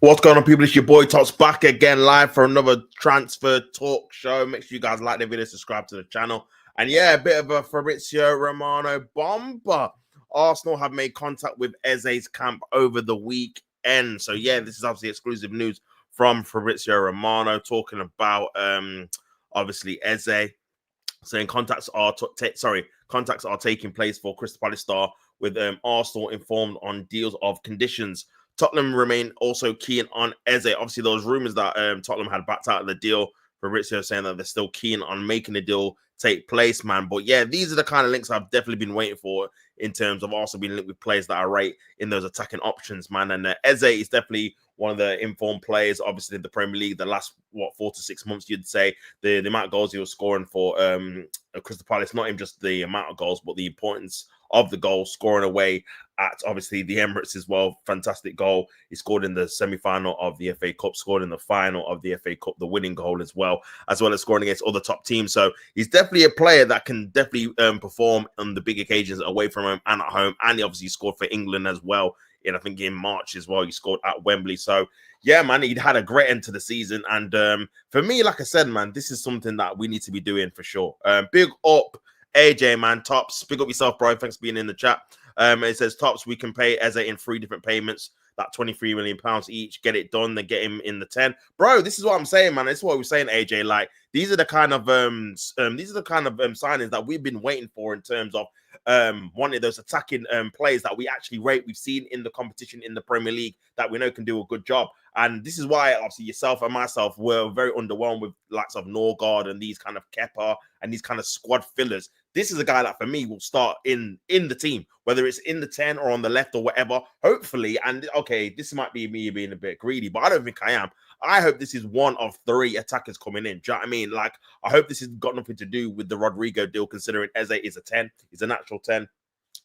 What's going on, people? It's your boy Tops back again, live for another transfer talk show. Make sure you guys like the video, subscribe to the channel. And yeah, a bit of a Fabrizio Romano bomber. Arsenal have made contact with Eze's camp over the weekend. So yeah, this is obviously exclusive news from Fabrizio Romano talking about obviously Eze, saying contacts are taking place for Crystal Palace star, with Arsenal informed on deals of conditions. Tottenham remain also keen on Eze. Obviously, those rumors that Tottenham had backed out of the deal. Fabrizio saying that they're still keen on making the deal take place, man. But yeah, these are the kind of links I've definitely been waiting for in terms of also being linked with players that are right in those attacking options, man. And Eze is definitely one of the informed players, obviously, in the Premier League. The last, 4 to 6 months, you'd say, the amount of goals he was scoring for Crystal Palace, not even just the amount of goals, but the importance of the goal, scoring away at obviously the Emirates as well. Fantastic goal. He scored in the semi-final of the FA Cup, scored in the final of the FA Cup, the winning goal as well as scoring against other top teams. So he's definitely a player that can definitely perform on the big occasions away from home and at home. And he obviously scored for England as well. And I think in March as well, he scored at Wembley. So yeah, man, he'd had a great end to the season. And for me, like I said, man, this is something that we need to be doing for sure. Big up AJ, man. Tops, big up yourself, bro. Thanks for being in the chat. It says, Tops, we can pay Eze in 3 different payments, that £23 million each, get it done, then get him in the 10. Bro, this is what I'm saying, man. This is what we're saying, AJ. Like, these are the kind of signings that we've been waiting for in terms of one of those attacking players that we actually rate. We've seen in the competition in the Premier League that we know can do a good job. And this is why, obviously, yourself and myself were very underwhelmed with likes of Norgard and these kind of Kepa and these kind of squad fillers. This is a guy that, for me, will start in the team, whether it's in the 10 or on the left or whatever, hopefully. And, okay, this might be me being a bit greedy, but I don't think I am. I hope this is one of 3 attackers coming in. Do you know what I mean? Like, I hope this has got nothing to do with the Rodrigo deal, considering Eze is a 10. He's a natural 10.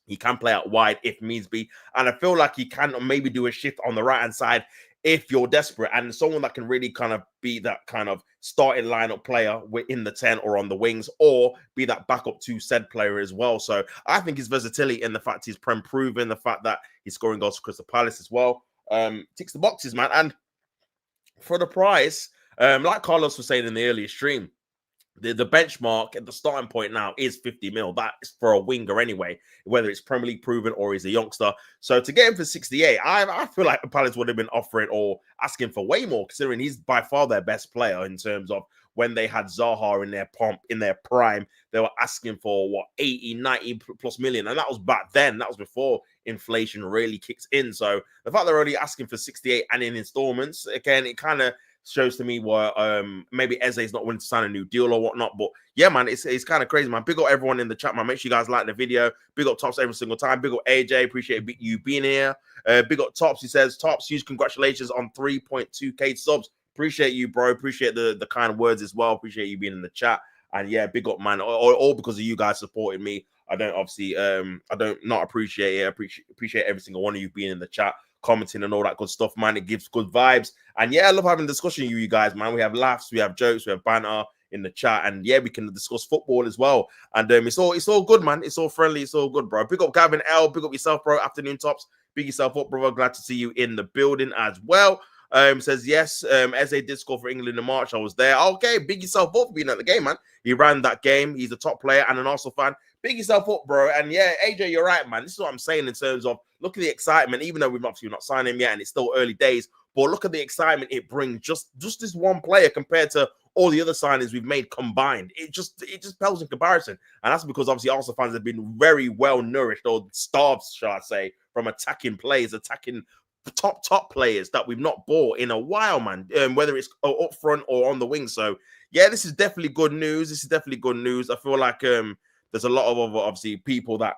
He can play out wide if needs be. And I feel like he can maybe do a shift on the right-hand side if you're desperate, and someone that can really kind of be that kind of starting lineup player in the 10 or on the wings, or be that backup to said player as well. So I think his versatility and the fact he's proven, the fact that he's scoring goals for Crystal Palace as well, ticks the boxes, man. And for the price, like Carlos was saying in the earlier stream, the benchmark at the starting point now is 50 mil. That is for a winger anyway, whether it's Premier League proven or he's a youngster. So to get him for 68, I feel like the Palace would have been offering or asking for way more, considering he's by far their best player in terms of when they had Zaha in their prime. They were asking for, 80, 90 plus million. And that was back then. That was before inflation really kicks in. So the fact they're already asking for 68 and in installments, again, it kind of shows to me where maybe Eze is not willing to sign a new deal or whatnot. But yeah, man, it's kind of crazy, man. Big up everyone in the chat, man. Make sure you guys like the video. Big up Tops every single time. Big up AJ. Appreciate you being here. Big up Tops. He says, Tops, huge congratulations on 3.2k subs. Appreciate you, bro. Appreciate the kind words as well. Appreciate you being in the chat. And yeah, big up, man. All because of you guys supporting me. I don't obviously I don't not appreciate it. I appreciate every single one of you being in the chat, commenting and all that good stuff, man. It gives good vibes. And yeah, I love having a discussion with you guys, man. We have laughs, we have jokes, we have banter in the chat, and yeah, we can discuss football as well. And it's all good, man. It's all friendly, it's all good, bro. Big up Gavin L, big up yourself, bro. Afternoon Tops, big yourself up, brother. Glad to see you in the building as well. Says yes, Eze did score for England in March. I was there. Okay, big yourself up for being at the game, man. He ran that game. He's a top player and an Arsenal fan. Big yourself up, bro. And yeah, AJ, you're right, man. This is what I'm saying in terms of look at the excitement, even though we've obviously not signed him yet and it's still early days. But look at the excitement it brings. Just this one player compared to all the other signings we've made combined. It just pales in comparison. And that's because obviously Arsenal fans have been very well nourished, or starved, shall I say, from attacking players, attacking top players that we've not bought in a while, man. Whether it's up front or on the wing. So yeah, this is definitely good news. This is definitely good news. I feel like there's a lot of other obviously people that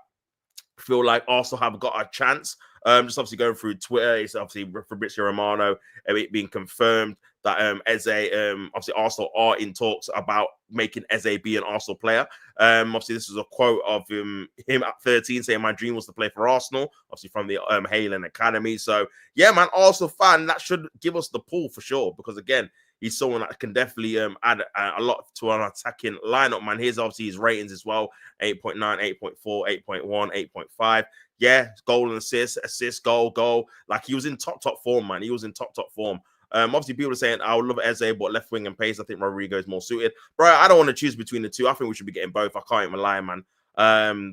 feel like Arsenal have got a chance. Just obviously going through Twitter, it's obviously Fabrizio Romano, it being confirmed that Eze, obviously Arsenal are in talks about making Eze be an Arsenal player. Obviously this is a quote of him at 13 saying, "My dream was to play for Arsenal," obviously from the Halen Academy. So yeah, man, Arsenal fan, that should give us the pull for sure, because again, he's someone that can definitely add a lot to an attacking lineup, man. Here's obviously his ratings as well: 8.9, 8.4, 8.1, 8.5. Yeah, goal and assist, goal. Like, he was in top form, man. He was in top form. Obviously, people are saying I would love Eze, but left wing and pace, I think Rodrigo is more suited. Bro, I don't want to choose between the two. I think we should be getting both. I can't even lie, man.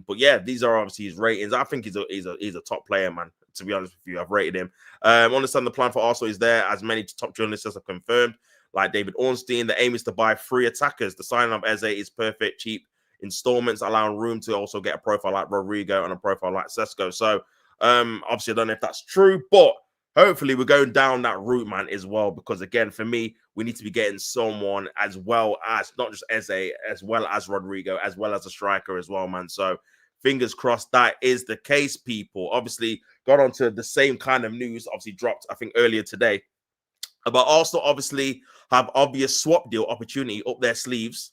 But yeah, these are obviously his ratings. I think he's a top player, man. To be honest with you, I've rated him. Understand the plan for Arsenal is there, as many top journalists have confirmed, like David Ornstein. The aim is to buy 3 attackers. The signing of Eze is perfect, cheap installments, allowing room to also get a profile like Rodrigo and a profile like Sesko. So obviously, I don't know if that's true, but hopefully we're going down that route, man, as well. Because again, for me, we need to be getting someone as well as not just Eze, as well as Rodrigo, as well as a striker as well, man. So fingers crossed that is the case, people. Obviously, got onto the same kind of news, obviously dropped, I think, earlier today, about Arsenal obviously have obvious swap deal opportunity up their sleeves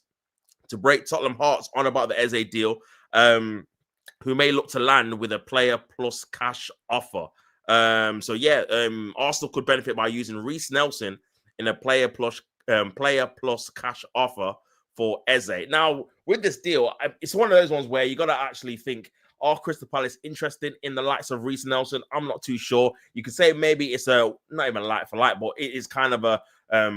to break Tottenham hearts on about the Eze deal, who may look to land with a player plus cash offer. So yeah, Arsenal could benefit by using Reece Nelson in a player plus cash offer for Eze. Now, with this deal, it's one of those ones where you got to actually think, are Crystal Palace interested in the likes of Reece Nelson? I'm not too sure. You could say maybe it's a not even like for like, but it is kind of a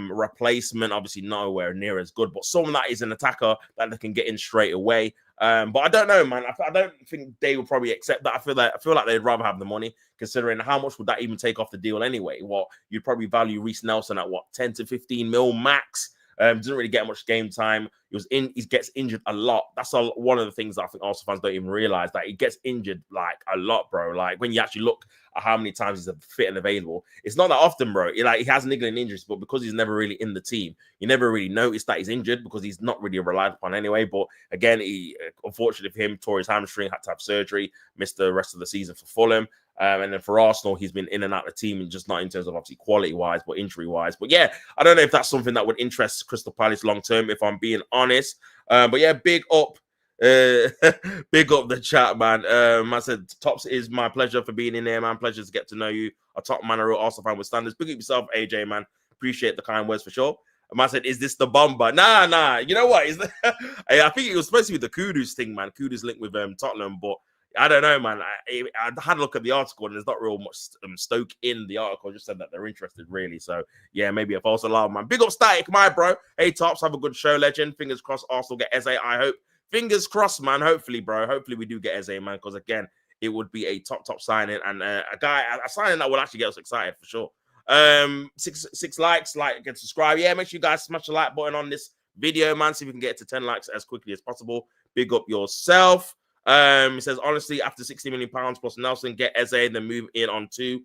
replacement. Obviously, nowhere near as good, but someone that is an attacker that they can get in straight away. But I don't know, man. I don't think they will probably accept that. I feel like they'd rather have the money, considering how much would that even take off the deal anyway. What you'd probably value Reece Nelson at 10 to 15 mil max. Doesn't really get much game time. He gets injured a lot. That's one of the things that I think Arsenal fans don't even realize, that he gets injured like a lot, bro. Like, when you actually look at how many times he's fit and available, it's not that often, bro. He has niggling injuries, but because he's never really in the team, you never really notice that he's injured because he's not really relied upon anyway. But again, he unfortunately for him tore his hamstring, had to have surgery, missed the rest of the season for Fulham. And then for Arsenal, he's been in and out of the team, and just not in terms of obviously quality-wise, but injury-wise. But yeah, I don't know if that's something that would interest Crystal Palace long-term, if I'm being honest. But yeah, big up the chat, man. I said, Tops, is my pleasure for being in there, man. Pleasure to get to know you. A top man, a real Arsenal fan with standards. Big up yourself, AJ, man. Appreciate the kind words for sure. I said, is this the BOMBA? Nah. You know what? I think it was supposed to be the Kudus thing, man. Kudus linked with Tottenham, but I don't know, man. I had a look at the article, and there's not real much stoke in the article. Just said that they're interested, really. So, yeah, maybe a false alarm, man. Big up Static, my bro. Hey, Tops, have a good show, legend. Fingers crossed Arsenal get Eze, I hope. Fingers crossed, man. Hopefully, bro. Hopefully we do get Eze, man, because, again, it would be a top signing, and a signing that will actually get us excited, for sure. 6 likes, like, and subscribe. Yeah, make sure you guys smash the like button on this video, man, so we can get to 10 likes as quickly as possible. Big up yourself. It says, honestly, after £60 million plus Nelson, get Eze, then move in on 2.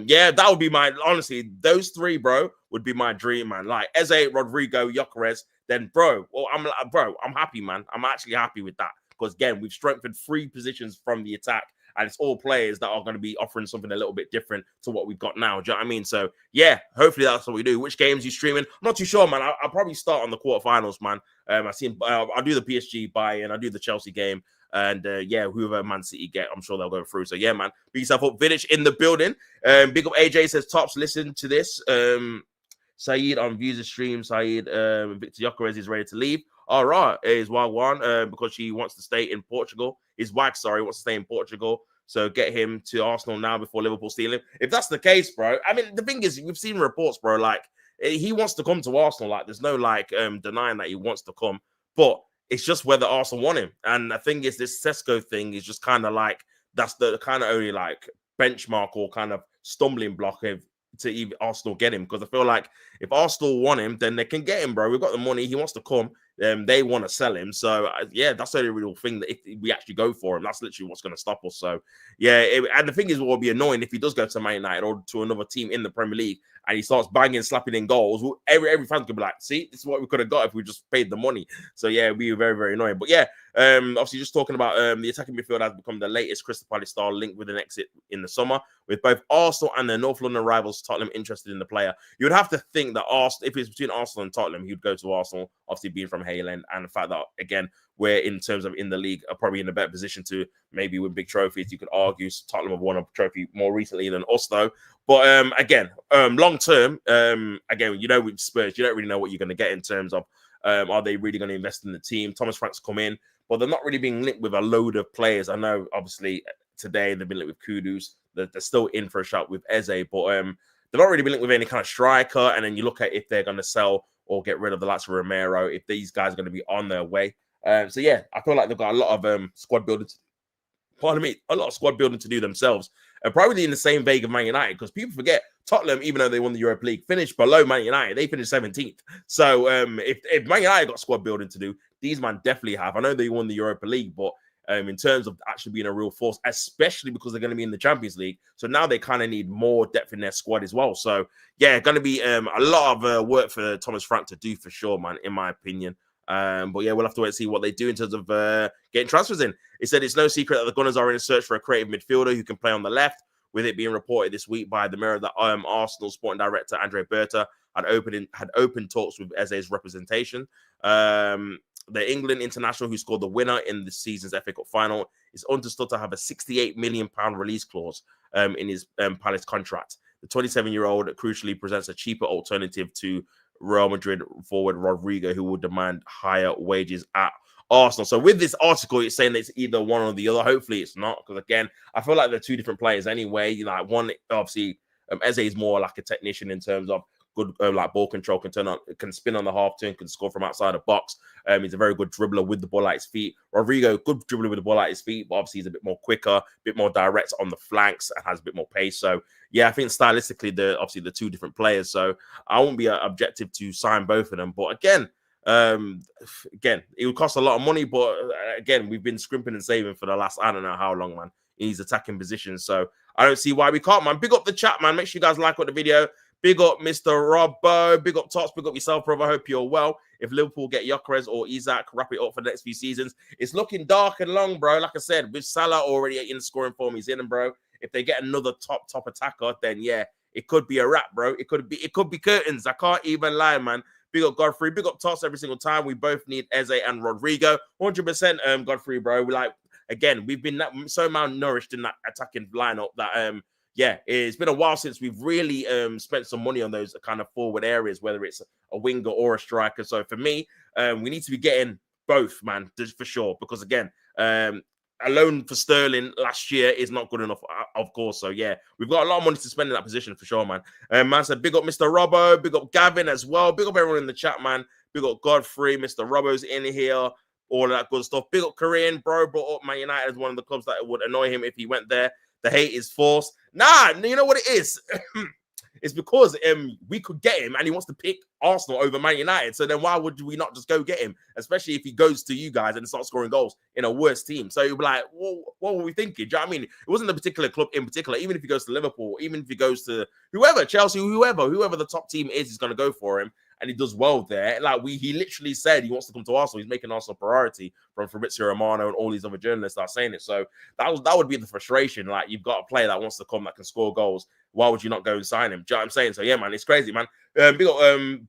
Yeah, that would be honestly, those 3, bro, would be my dream, man. Like Eze, Rodrigo, Gyökeres, then I'm happy, man. I'm actually happy with that, because again, we've strengthened 3 positions from the attack, and it's all players that are going to be offering something a little bit different to what we've got now. Do you know what I mean? So yeah, hopefully that's what we do. Which games you streaming? I'm not too sure, man. I'll probably start on the quarterfinals, man. I'll do the PSG buy-in, I'll do the Chelsea game. And yeah, whoever Man City get, I'm sure they'll go through. So yeah, man, big yourself up. Vidic in the building. Big up AJ says, Tops, listen to this. Saeed on views the stream. Saeed, Victor Gyökeres is ready to leave. All right, is Wagwan because she wants to stay in Portugal. His wife, wants to stay in Portugal. So get him to Arsenal now before Liverpool steal him. If that's the case, bro, I mean, the thing is, we've seen reports, bro, like he wants to come to Arsenal. Like, there's no denying that he wants to come, but it's just whether Arsenal want him. And the thing is, this Sesko thing is just kind of like, that's the kind of only like benchmark or kind of stumbling block to even Arsenal get him. Because I feel like if Arsenal want him, then they can get him, bro. We've got the money. He wants to come. They want to sell him. So, yeah, that's the only real thing that if we actually go for him, that's literally what's going to stop us. So, yeah, and the thing is, what will be annoying if he does go to Man United or to another team in the Premier League and he starts banging, slapping in goals, every fan's going to be like, see, this is what we could have got if we just paid the money. So, yeah, it'd be very, very annoying. But, yeah, obviously just talking about the attacking midfield has become the latest Crystal Palace star linked with an exit in the summer, with both Arsenal and their North London rivals Tottenham interested in the player. You would have to think that Arsenal, if it's between Arsenal and Tottenham, he would go to Arsenal, obviously being from Hayland, and the fact that, again, where in terms of in the league are probably in a better position to maybe win big trophies. You could argue Tottenham have won a trophy more recently than us, though. But again, long term, again, with Spurs, you don't really know what you're going to get in terms of are they really going to invest in the team? Thomas Frank's come in, but they're not really being linked with a load of players. I know, obviously, today they've been linked with Kudus. They're still in for a shot with Eze, but they've not really been linked with any kind of striker. And then you look at if they're going to sell or get rid of the likes of Romero, if these guys are going to be on their way. So yeah, I feel like they've got a lot of squad building. A lot of squad building to do themselves, and probably in the same vein of Man United, because people forget Tottenham, even though they won the Europa League, finished below Man United. They finished 17th. So if Man United got squad building to do, these man definitely have. I know they won the Europa League, but in terms of actually being a real force, especially because they're going to be in the Champions League, so now they kind of need more depth in their squad as well. So yeah, going to be a lot of work for Thomas Frank to do for sure, man, in my opinion. But yeah, we'll have to wait and see what they do in terms of getting transfers in. It said it's no secret that the Gunners are in a search for a creative midfielder who can play on the left, with it being reported this week by the Mirror that Arsenal sporting director Andre Berta had opened talks with Eze's representation. The England international who scored the winner in the season's FA Cup final is understood to have a £68 million release clause in his Palace contract. The 27-year-old crucially presents a cheaper alternative to Real Madrid forward Rodrigo, who will demand higher wages at Arsenal. So with this article, it's saying that it's either one or the other. Hopefully it's not, because again, I feel like they're two different players anyway. Like one, obviously, Eze is more like a technician in terms of good like ball control, can spin on the half turn, can score from outside the box. He's a very good dribbler with the ball at his feet. Rodrigo, good dribbler with the ball at his feet, but obviously he's a bit more quicker, a bit more direct on the flanks, and has a bit more pace. So yeah, I think stylistically they're obviously the two different players. So I won't be objective to sign both of them. But again, it would cost a lot of money. But again, we've been scrimping and saving for the last I don't know how long, man. In these attacking positions, so I don't see why we can't, man. Big up the chat, man. Make sure you guys like the video. Big up Mr. Robbo. Big up Tots. Big up yourself, brother. I hope you're well. If Liverpool get Gyökeres or Isak, wrap it up for the next few seasons. It's looking dark and long, bro. Like I said, with Salah already in scoring form, he's in, bro. If they get another top attacker, then yeah, it could be a wrap, bro. It could be curtains. I can't even lie, man. Big up Godfrey. Big up Tots every single time. We both need Eze and Rodrigo. 100% Godfrey, bro. Again, we've been so malnourished in that attacking lineup that yeah, it's been a while since we've really spent some money on those kind of forward areas, whether it's a winger or a striker. So for me, we need to be getting both, man, for sure. Because again, alone for Sterling last year is not good enough, of course. So yeah, we've got a lot of money to spend in that position for sure, man. Man said, big up Mr. Robbo, big up Gavin as well, big up everyone in the chat, man. Big up Godfrey, Mr. Robbo's in here. All of that good stuff. Big up Korean, bro. Brought up Man United as one of the clubs that would annoy him if he went there. The hate is forced. Nah, you know what it is? It's because we could get him and he wants to pick Arsenal over Man United. So then why would we not just go get him? Especially if he goes to you guys and starts scoring goals in a worse team. So you'll be like, well, what were we thinking? Do you know what I mean? It wasn't a particular club in particular. Even if he goes to Liverpool, even if he goes to whoever, Chelsea, whoever the top team is going to go for him. And he does well there. Like he literally said he wants to come to Arsenal. He's making Arsenal a priority from Fabrizio Romano and all these other journalists are saying it. So that would be the frustration. Like you've got a player that wants to come that can score goals. Why would you not go and sign him? Do you know what I'm saying? So yeah, man, it's crazy, man.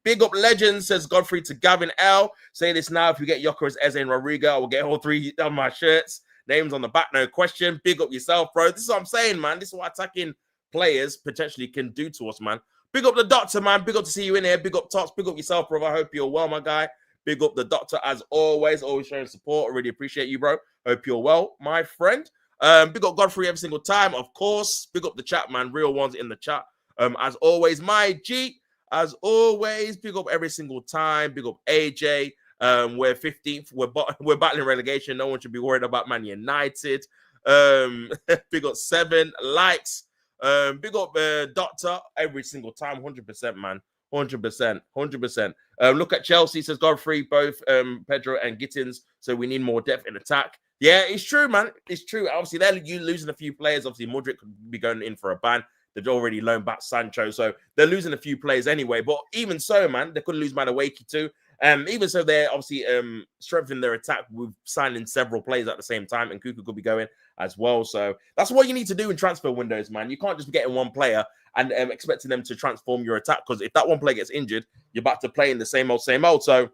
Big up legend, says Godfrey to Gavin L. Say this now: if you get Gyökeres, Eze, and Rodrigo, I will get all three on my shirts. Names on the back, no question. Big up yourself, bro. This is what I'm saying, man. This is what attacking players potentially can do to us, man. Big up the doctor, man. Big up to see you in here. Big up Tots. Big up yourself, brother. I hope you're well, my guy. Big up the doctor as always showing support. I really appreciate you, bro. Hope you're well, my friend. Big up Godfrey every single time, of course. Big up the chat, man. Real ones in the chat. As always, my G. As always, big up every single time. Big up AJ. We're 15th. We're battling relegation. No one should be worried about Man United. Big up 7 likes. Big up Doctor every single time, 100%, man. 100%. Look at Chelsea, says Godfrey, both Pedro and Gittins. So we need more depth in attack. Yeah, it's true, man. It's true. Obviously, they're losing a few players. Obviously, Modric could be going in for a ban. They've already loaned back Sancho. So they're losing a few players anyway. But even so, man, they could lose Madueke too. Even so, they're obviously strengthening their attack with signing several players at the same time, and Cuckoo could be going as well. So that's what you need to do in transfer windows, man. You can't just be getting one player and expecting them to transform your attack, because if that one player gets injured, you're back to playing the same old. So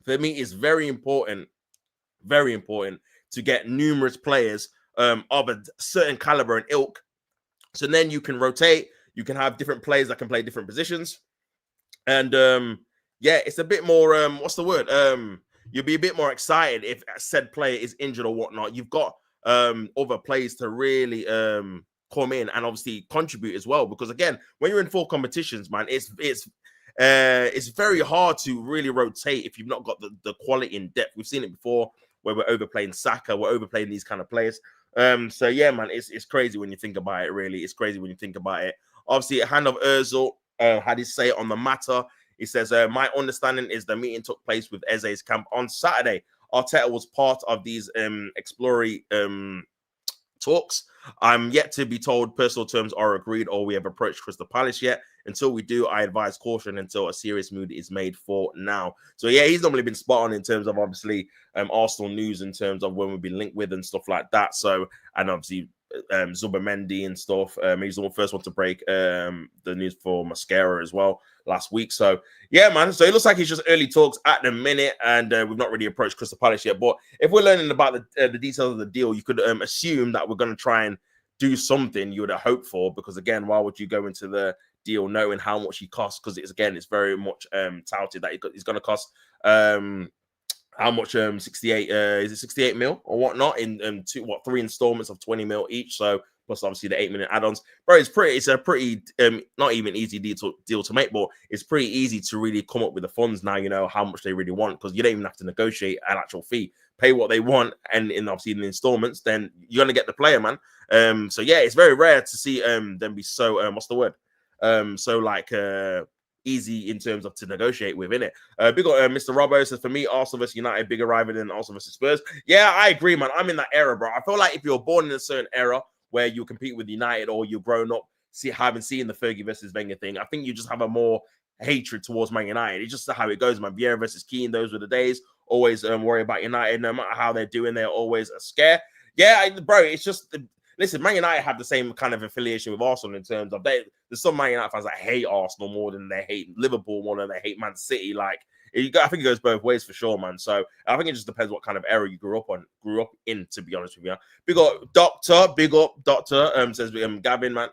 for me, it's very important very important to get numerous players of a certain caliber and ilk. So then you can rotate, you can have different players that can play different positions. And yeah, it's a bit more what's the word? You'll be a bit more excited if said player is injured or whatnot. You've got other players to really come in and obviously contribute as well. Because again, when you're in full competitions, man, it's very hard to really rotate if you've not got the quality in depth. We've seen it before where we're overplaying Saka, we're overplaying these kind of players. So yeah, man, it's crazy when you think about it. Really, it's crazy when you think about it. Obviously, a hand of Ozil had his say on the matter. He says, my understanding is the meeting took place with Eze's camp on Saturday. Arteta was part of these exploratory talks. I'm yet to be told personal terms are agreed or we have approached Crystal Palace yet. Until we do, I advise caution until a serious move is made for now. So yeah, he's normally been spot on in terms of obviously Arsenal news in terms of when we've been linked with and stuff like that. So, and obviously Zubimendi and stuff. He's the first one to break the news for Mascara as well last week. So yeah, man. So it looks like it's just early talks at the minute, and we've not really approached Crystal Palace yet. But if we're learning about the details of the deal, you could assume that we're going to try and do something you would have hoped for. Because again, why would you go into the deal knowing how much he costs? Because it's very much touted that he's going to cost how much 68 is it 68 mil or whatnot in 3 installments of 20 mil each, so plus obviously the 8 minute add-ons. Bro, it's a pretty not even easy deal to make, but it's pretty easy to really come up with the funds now. You know how much they really want, because you don't even have to negotiate an actual fee. Pay what they want, and obviously in the installments, then you're gonna get the player, man. So yeah, it's very rare to see them be so what's the word, so like easy in terms of to negotiate with, innit? Big up Mr. Robbo says, for me, Arsenal versus United bigger rival than Arsenal versus Spurs. Yeah, I agree, man. I'm in that era, bro. I feel like if you're born in a certain era where you compete with United, or you've grown up having seen the Fergie versus Wenger thing, I think you just have a more hatred towards Man United. It's just how it goes, man. Vieira versus Keane, those were the days. Always worry about United, no matter how they're doing, they're always a scare. Yeah, bro, it's just listen, Man United have the same kind of affiliation with Arsenal in terms of there's some Man United fans that hate Arsenal more than they hate Liverpool, more than they hate Man City. Like, I think it goes both ways for sure, man. So I think it just depends what kind of era you grew up in, to be honest with you. Big up Doctor, says Gavin, man.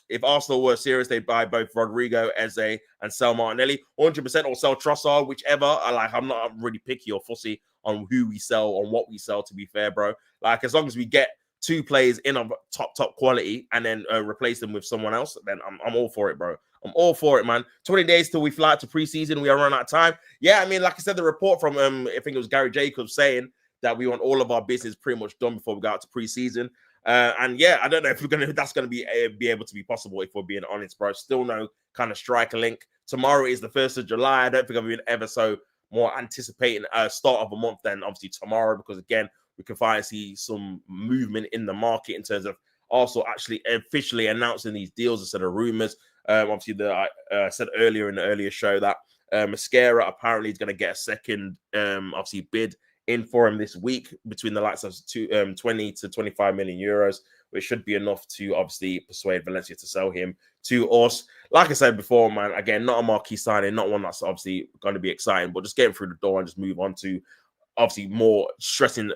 If Arsenal were serious, they'd buy both Rodrigo, Eze, and sell Martinelli, 100%, or sell Trossard, whichever. I'm not really picky or fussy on who we sell, on what we sell, to be fair, bro. Like, as long as we get 2 players in of top quality and then replace them with someone else, then I'm all for it, bro. I'm all for it, man. 20 days till we fly out to preseason. We are running out of time. Yeah, I mean, like I said, the report from I think it was Gary Jacobs saying that we want all of our business pretty much done before we go out to preseason. And yeah, I don't know if that's gonna be able to be possible, if we're being honest, bro. Still no kind of striker link. Tomorrow is the 1st of July. I don't think I've been ever so more anticipating start of a month than obviously tomorrow, because again, we can finally see some movement in the market in terms of also actually officially announcing these deals instead of rumors. Obviously, I said earlier in the earlier show that Mascara apparently is going to get a second obviously bid in for him this week between the likes of 20 to 25 million euros, which should be enough to obviously persuade Valencia to sell him to us. Like I said before, man, again, not a marquee signing, not one that's obviously going to be exciting, but just get him through the door and just move on to obviously more stressing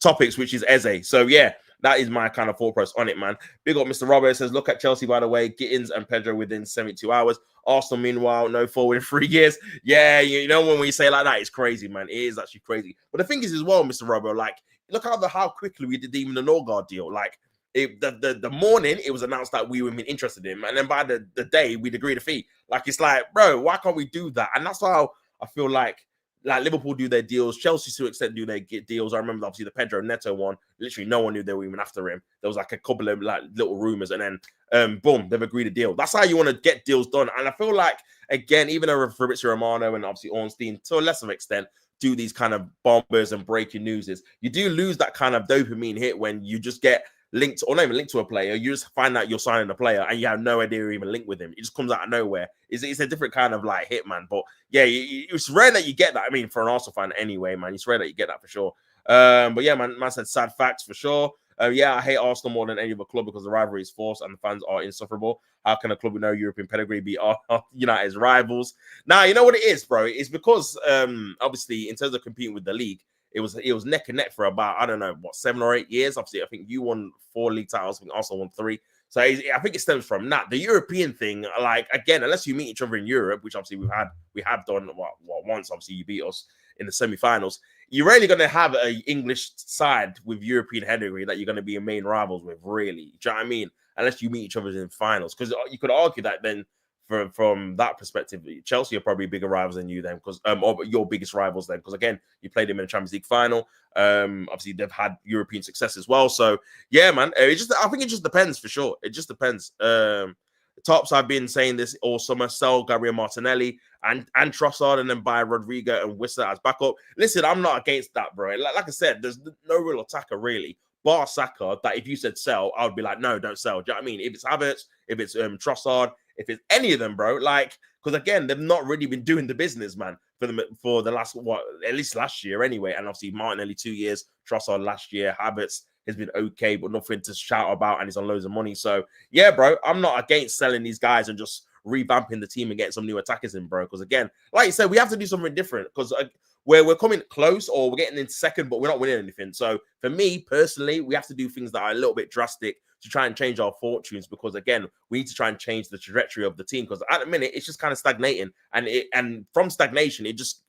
topics, which is Eze. So yeah, that is my kind of thought process on it, man. Big up Mr. Robert says, look at Chelsea, by the way, Gittins and Pedro within 72 hours. Arsenal, meanwhile, no forward in 3 years. Yeah, you know, when we say like that, it's crazy, man. It is actually crazy. But the thing is as well, Mr. Robert, like, look how quickly we did even the Norgard deal. Like, the morning it was announced that we were interested in him, and then by the day we'd agreed a fee. Like, it's like, bro, why can't we do that? And that's how I feel like Liverpool do their deals, Chelsea to an extent do their deals. I remember obviously the Pedro Neto one. Literally, no one knew they were even after him. There was like a couple of like little rumors, and then boom, they've agreed a deal. That's how you want to get deals done. And I feel like, again, even though Fabrizio Romano and obviously Ornstein to a lesser extent do these kind of bombers and breaking newses, you do lose that kind of dopamine hit when you just get linked, or not even linked to a player. You just find out you're signing a player and you have no idea you're even linked with him. It just comes out of nowhere. It's a different kind of like hit, man. But yeah, it's rare that you get that. I mean, for an Arsenal fan anyway, man, it's rare that you get that for sure. But yeah, man said sad facts for sure. Yeah, I hate Arsenal more than any other club because the rivalry is forced and the fans are insufferable. How can a club with no European pedigree be United's rivals? Now, you know what it is, bro? It's because obviously in terms of competing with the league, it was neck and neck for about, I don't know, what, 7 or 8 years. Obviously, I think you won 4 league titles. I think Arsenal won 3. So I think it stems from that. The European thing, like, again, unless you meet each other in Europe, which obviously we have done once. Obviously, you beat us in the semi-finals. You're really going to have an English side with European pedigree that you're going to be your main rivals with, really. Do you know what I mean? Unless you meet each other in finals, because you could argue that then from that perspective, Chelsea are probably bigger rivals than you then, because or your biggest rivals then, because again, you played them in the Champions League final. Obviously they've had European success as well. So yeah, man, I think it just depends for sure. It just depends. Tops, I've been saying this all summer: sell Gabriel Martinelli and Trossard, and then buy Rodrigo and Wissa as backup. Listen, I'm not against that, bro. Like I said, there's no real attacker really. Bar Saka, that if you said sell, I would be like, no, don't sell. Do you know what I mean? If it's Havertz, if it's Trossard, if it's any of them, bro, like, because again, they've not really been doing the business, man, for the last, at least last year anyway. And obviously Martinelli 2 years, Trossard last year, Havertz has been okay, but nothing to shout about, and he's on loads of money. So yeah, bro, I'm not against selling these guys and just revamping the team and getting some new attackers in, bro. Because again, like you said, we have to do something different, because where we're coming close or we're getting in second, but we're not winning anything. So for me personally, we have to do things that are a little bit drastic to try and change our fortunes, because again, we need to try and change the trajectory of the team, because at the minute it's just kind of stagnating, and from stagnation, you just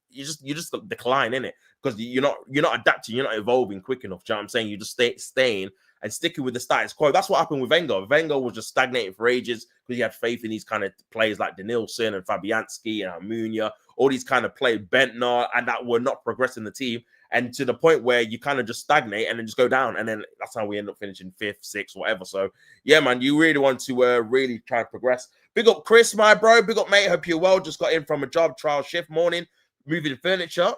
decline in it, because you're not adapting, you're not evolving quick enough. Do you know what I'm saying? You just staying and sticking with the status quo. That's what happened with Wenger. Wenger was just stagnating for ages because he had faith in these kind of players like Denilson and Fabianski and Almunia, all these kind of players, Bentner, and that were not progressing the team. And to the point where you kind of just stagnate and then just go down. And then that's how we end up finishing 5th, 6th, whatever. So, yeah, man, you really want to really try and progress. Big up Chris, my bro. Big up, mate. Hope you're well. Just got in from a job trial shift morning. Removing furniture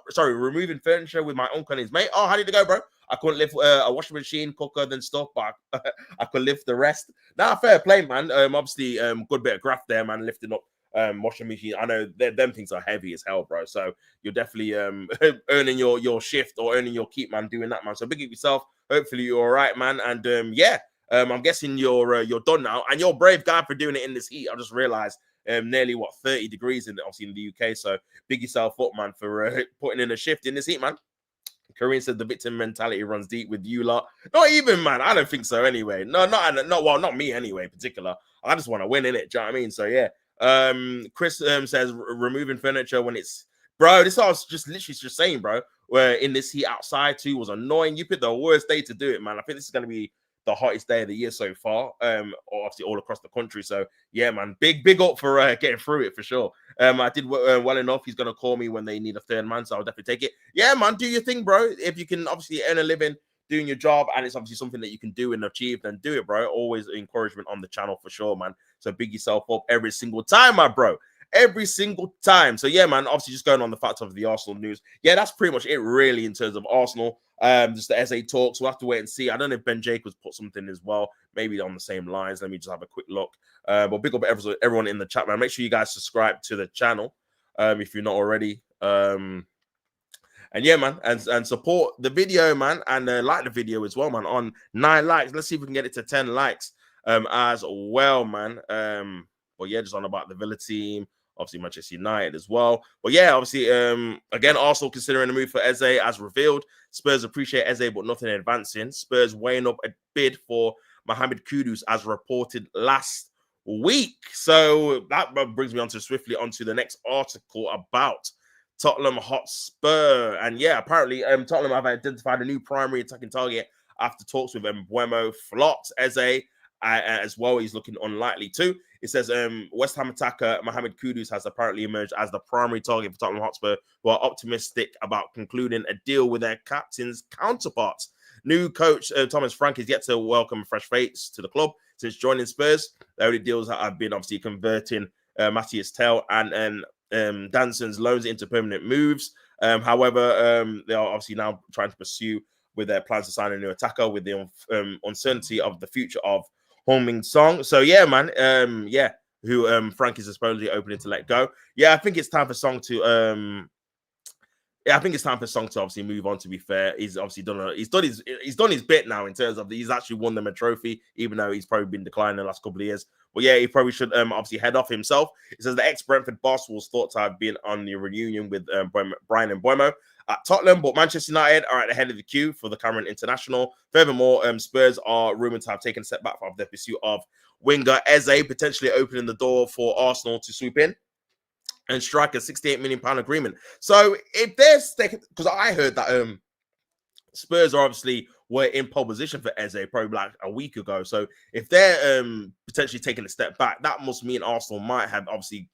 with my uncle and his mate. Oh, how did it go, bro? I couldn't lift a washing machine, cooker, then stuff, but I could lift the rest. Now, fair play, man. Obviously, good bit of graft there, man, lifting up washing machine. I know them things are heavy as hell, bro. So you're definitely earning your shift or earning your keep, man, doing that, man. So big up yourself. Hopefully you're all right, man. And yeah, I'm guessing you're done now, and you're a brave guy for doing it in this heat. I just realized nearly 30 degrees obviously in the UK. So big yourself up, man, for putting in a shift in this heat, man. Kareem said the victim mentality runs deep with you lot. Not even, man. I don't think so anyway. No, not me anyway, in particular. I just want to win, innit? Do you know what I mean? So yeah. Chris says removing furniture when it's, bro, this I was just literally just saying, bro, where in this heat outside too was annoying. You picked the worst day to do it, man. I think this is going to be the hottest day of the year so far, obviously all across the country. So yeah, man, big up for getting through it for sure. I did well enough. He's gonna call me when they need a third man, so I'll definitely take it. Yeah, man, do your thing, bro. If you can obviously earn a living doing your job, and it's obviously something that you can do and achieve, then do it, bro. Always encouragement on the channel for sure, man. So big yourself up every single time, my bro. Every single time. So yeah, man, obviously just going on the facts of the Arsenal news. Yeah, that's pretty much it really in terms of Arsenal. Just the Eze talks. We'll have to wait and see. I don't know if Ben Jacobs put something as well, maybe on the same lines. Let me just have a quick look. But big up everyone in the chat, man. Make sure you guys subscribe to the channel if you're not already. And yeah, man, and support the video, man, and like the video as well, man. On 9 likes, let's see if we can get it to 10 likes as well, man. But yeah, just on about the Villa team, obviously Manchester United as well. But yeah, obviously, again, Arsenal considering a move for Eze as revealed. Spurs appreciate Eze, but nothing advancing. Spurs weighing up a bid for Mohamed Kudus as reported last week. So that brings me on to swiftly onto the next article about Tottenham Hotspur. And yeah, apparently Tottenham have identified a new primary attacking target after talks with Mbeumo flopped. Eze as well, he's looking unlikely too. It says West Ham attacker Mohamed Kudus has apparently emerged as the primary target for Tottenham Hotspur, who are optimistic about concluding a deal with their captain's counterparts. New coach Thomas Frank is yet to welcome fresh faces to the club since joining Spurs. The only deals that have been obviously converting Matthias Tell and Danson's loans into permanent moves. However, they are obviously now trying to pursue with their plans to sign a new attacker with the uncertainty of the future of Heung-min Son. So yeah, man, yeah, who Frank is supposedly opening to let go. Yeah, I think it's time for Song to yeah, I think it's time for Song to obviously move on. To be fair, he's obviously he's done his bit now in terms of he's actually won them a trophy, even though he's probably been declining the last couple of years. But yeah, he probably should obviously head off himself. It says the ex-Brentford boss was thought to have been on the reunion with Brian and Boimo at Tottenham, but Manchester United are at the head of the queue for the Cameroon international. Furthermore, Spurs are rumored to have taken a step back from their pursuit of winger Eze, potentially opening the door for Arsenal to swoop in and strike a £68 million agreement. So if there's, because I heard that Spurs are obviously were in pole position for Eze probably like a week ago. So if they're potentially taking a step back, that must mean Arsenal might have obviously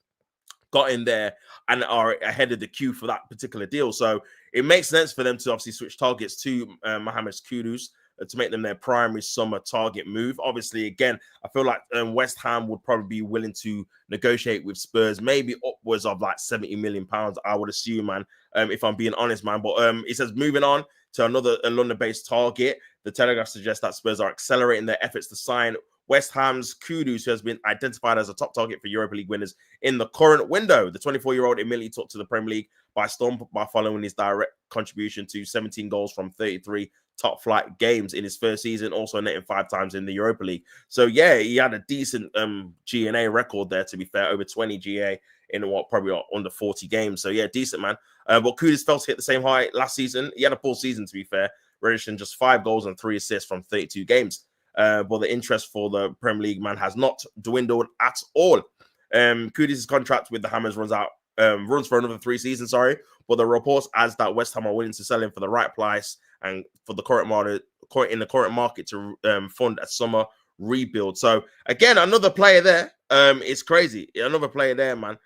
got in there and are ahead of the queue for that particular deal. So it makes sense for them to obviously switch targets to Mohamed Kudus to make them their primary summer target move. Obviously, again, I feel like West Ham would probably be willing to negotiate with Spurs, maybe upwards of like £70 million, I would assume, man, if I'm being honest, man. But it says moving on to another London-based target. The Telegraph suggests that Spurs are accelerating their efforts to sign West Ham's Kudus, who has been identified as a top target for Europa League winners in the current window. The 24-year-old immediately took to the Premier League by storm by following his direct contribution to 17 goals from 33 top-flight games in his first season, also netting 5 times in the Europa League. So, yeah, he had a decent GNA record there, to be fair, over 20 GA in what, probably under 40 games. So, yeah, decent, man. But Kudus failed to hit the same height last season. He had a poor season, to be fair, registering just 5 goals and 3 assists from 32 games. But the interest for the Premier League man has not dwindled at all. Kudus' contract with the Hammers runs for another 3 seasons, but the reports as that West Ham are willing to sell him for the right price and for the current market to fund a summer rebuild. So again, another player there. It's crazy. Another player there, man.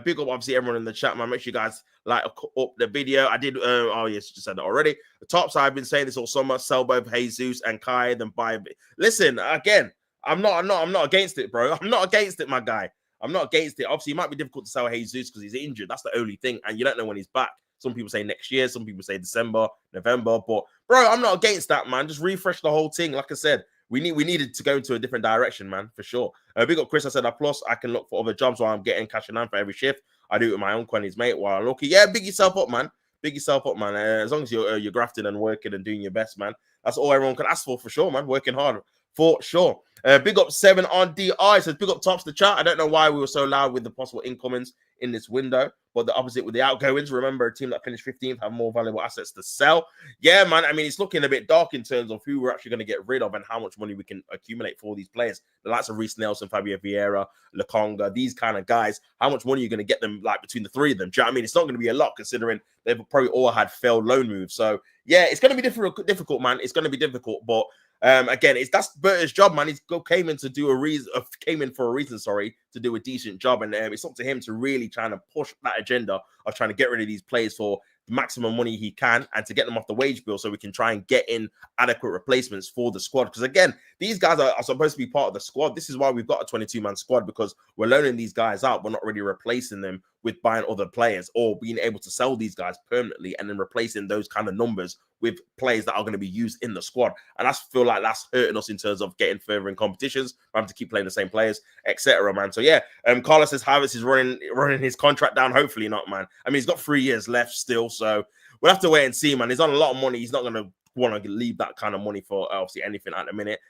Big up, obviously, everyone in the chat, man. Make sure you guys like up the video. I did. Oh yes, just said that already. The tops. I've been saying this all summer. Sell both Jesus and Kai, then buy a bit. Listen, again, I'm not against it, bro. I'm not against it, my guy. I'm not against it. Obviously, it might be difficult to sell Jesus because he's injured. That's the only thing, and you don't know when he's back. Some people say next year. Some people say December, November. But bro, I'm not against that, man. Just refresh the whole thing. Like I said, we needed to go into a different direction, man, for sure. Big up Chris. I said, plus I can look for other jobs while I'm getting cash in hand for every shift. I do it with my own quantities, mate. While I'm lucky, yeah, big yourself up, man. Big yourself up, man. As long as you're grafting and working and doing your best, man. That's all everyone can ask for sure, man. Working hard, for sure. Big up 7 on DI. Says big up tops the chat. I don't know why we were so loud with the possible incomings in this window, but the opposite with the outgoings. Remember, a team that finished 15th have more valuable assets to sell. Yeah, man. I mean, it's looking a bit dark in terms of who we're actually going to get rid of and how much money we can accumulate for these players. The likes of Reece Nelson, Fabio Vieira, Lukonga, these kind of guys. How much money are you going to get them like between the 3 of them? Do you know what I mean? It's not going to be a lot considering they've probably all had failed loan moves. So yeah, it's going to be difficult, man. It's going to be difficult, but again, that's Berta's job, man. He's came in for a reason, to do a decent job, and it's up to him to really trying to push that agenda of trying to get rid of these players for the maximum money he can and to get them off the wage bill so we can try and get in adequate replacements for the squad. Because again, these guys are supposed to be part of the squad. This is why we've got a 22-man squad, because we're loaning these guys out. We're not really replacing them with buying other players or being able to sell these guys permanently and then replacing those kind of numbers with players that are going to be used in the squad. And I feel like that's hurting us in terms of getting further in competitions, having to keep playing the same players, etc., man. So yeah, Carlos says Havertz is running his contract down. Hopefully not, man. I mean, he's got 3 years left still, so we'll have to wait and see, man. He's on a lot of money. He's not going to want to leave that kind of money for obviously anything at the minute.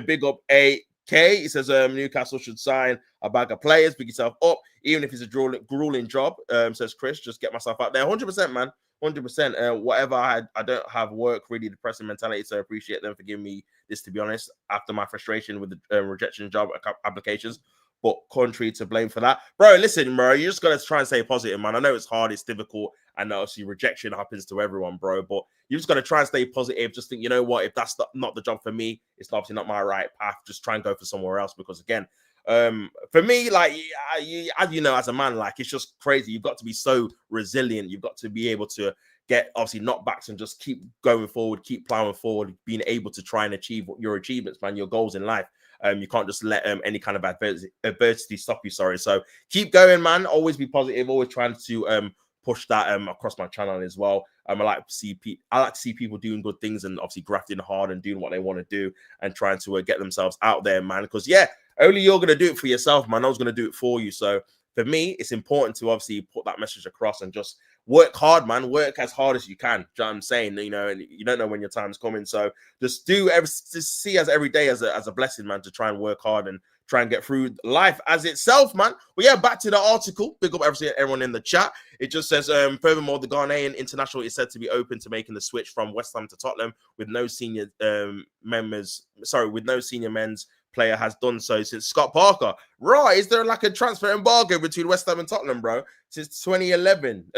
Big up AK. He says Newcastle should sign a bag of players. Pick yourself up, even if it's a grueling job. Says Chris, just get myself out there. 100%, man. 100%. Whatever I don't have work, really depressing mentality. So I appreciate them for giving me this, to be honest, after my frustration with the rejection job applications. But country to blame for that. Bro, listen, bro, you just got to try and stay positive, man. I know it's hard, it's difficult, and obviously rejection happens to everyone, bro. But you just got to try and stay positive. Just think, you know what, if that's not the job for me, it's obviously not my right path. Just try and go for somewhere else. Because again, for me, like, as you know, as a man, like, it's just crazy. You've got to be so resilient. You've got to be able to get obviously knockbacks and just keep going forward, keep plowing forward, being able to try and achieve your achievements, man, your goals in life. You can't just let any kind of adversity stop you. So keep going, man. Always be positive. Always trying to push that across my channel as well. I like to see people doing good things and obviously grafting hard and doing what they want to do and trying to get themselves out there, man. Because yeah, only you're gonna do it for yourself, man. I was gonna do it for you. So for me, it's important to obviously put that message across and just work hard, man. Work as hard as you can. Do you know what I'm saying? You know, and you don't know when your time's coming. So just just see as every day as a blessing, man, to try and work hard and try and get through life as itself, man. But yeah, back to the article. Big up everyone in the chat. It just says, furthermore, the Ghanaian international is said to be open to making the switch from West Ham to Tottenham with no senior men's player has done so since Scott Parker. Right, is there like a transfer embargo between West Ham and Tottenham, bro? Since 2011,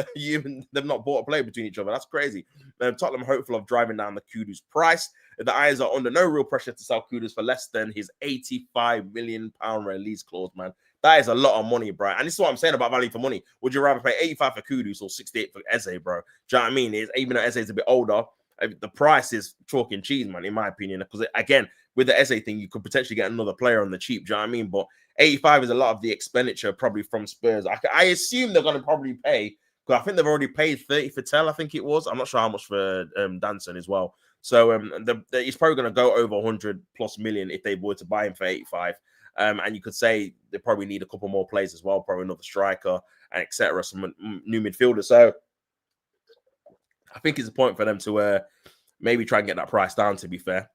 they've not bought a player between each other. That's crazy. Tottenham hopeful of driving down the Kudus price. The Eyes are under no real pressure to sell Kudus for less than his £85 million release clause, man. That is a lot of money, bro. And this is what I'm saying about value for money. Would you rather pay 85 for Kudus or 68 for Eze, bro? Do you know what I mean? Even though Eze is a bit older, the price is chalk and cheese, man, in my opinion. Because, again, with the Eze thing, you could potentially get another player on the cheap. Do you know what I mean? But 85 is a lot of the expenditure probably from Spurs. I assume they're going to probably pay, because I think they've already paid 30 for Tell, I think it was. I'm not sure how much for Danson as well. So he's probably going to go over 100 plus million if they were to buy him for 85. And you could say they probably need a couple more players as well, probably another striker, and etc. Some new midfielders. So I think it's a point for them to maybe try and get that price down, to be fair.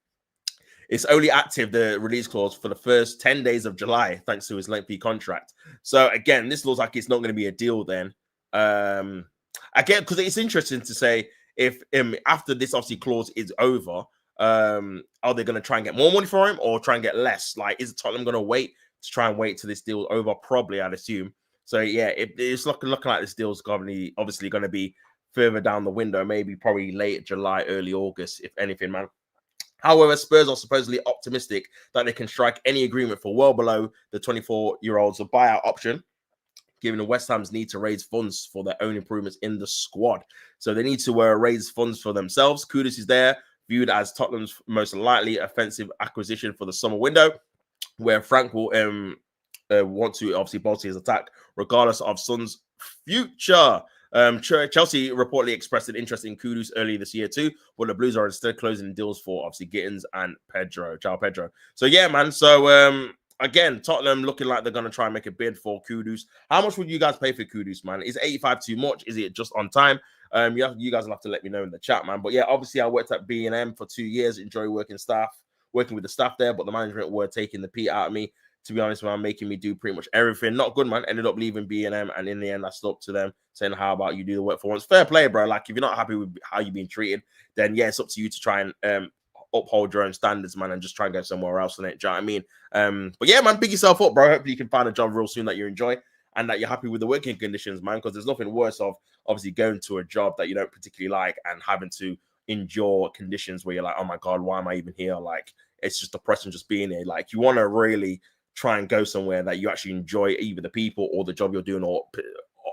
It's only active, the release clause, for the first 10 days of July, thanks to his lengthy contract. So again, this looks like it's not going to be a deal then. Again, because it's interesting to say, if after this obviously clause is over, are they going to try and get more money for him or try and get less? Like, is Tottenham going to wait till this deal over? Probably, I'd assume. So yeah, it's looking like this deal's obviously going to be further down the window, maybe probably late July, early August, if anything, man. However, Spurs are supposedly optimistic that they can strike any agreement for well below the 24-year-old's buyout option, given the West Ham's need to raise funds for their own improvements in the squad. So they need to raise funds for themselves. Kudus is there, viewed as Tottenham's most likely offensive acquisition for the summer window, where Frank will want to obviously bolster his attack, regardless of Son's future. Chelsea reportedly expressed an interest in Kudus early this year too, but the Blues are instead closing deals for obviously Gittins and João Pedro. So yeah, man. So again, Tottenham looking like they're going to try and make a bid for Kudus. How much would you guys pay for Kudus, man? Is 85 too much? Is it just on time? You guys will have to let me know in the chat, man. But yeah, obviously I worked at B&M for 2 years. Enjoy working with the staff there, but the management were taking the pee out of me, to be honest, man, making me do pretty much everything. Not good, man. Ended up leaving B&M, and in the end, I stood up to them, saying, how about you do the work for once? Fair play, bro. Like, if you're not happy with how you're being treated, then yeah, it's up to you to try and uphold your own standards, man, and just try and go somewhere else on it. Do you know what I mean? But yeah, man, big yourself up, bro. Hopefully you can find a job real soon that you enjoy and that you're happy with the working conditions, man, because there's nothing worse of obviously going to a job that you don't particularly like and having to endure conditions where you're like, oh my God, why am I even here? Like, it's just depressing just being here. Like, you want to really try and go somewhere that you actually enjoy, either the people or the job you're doing, or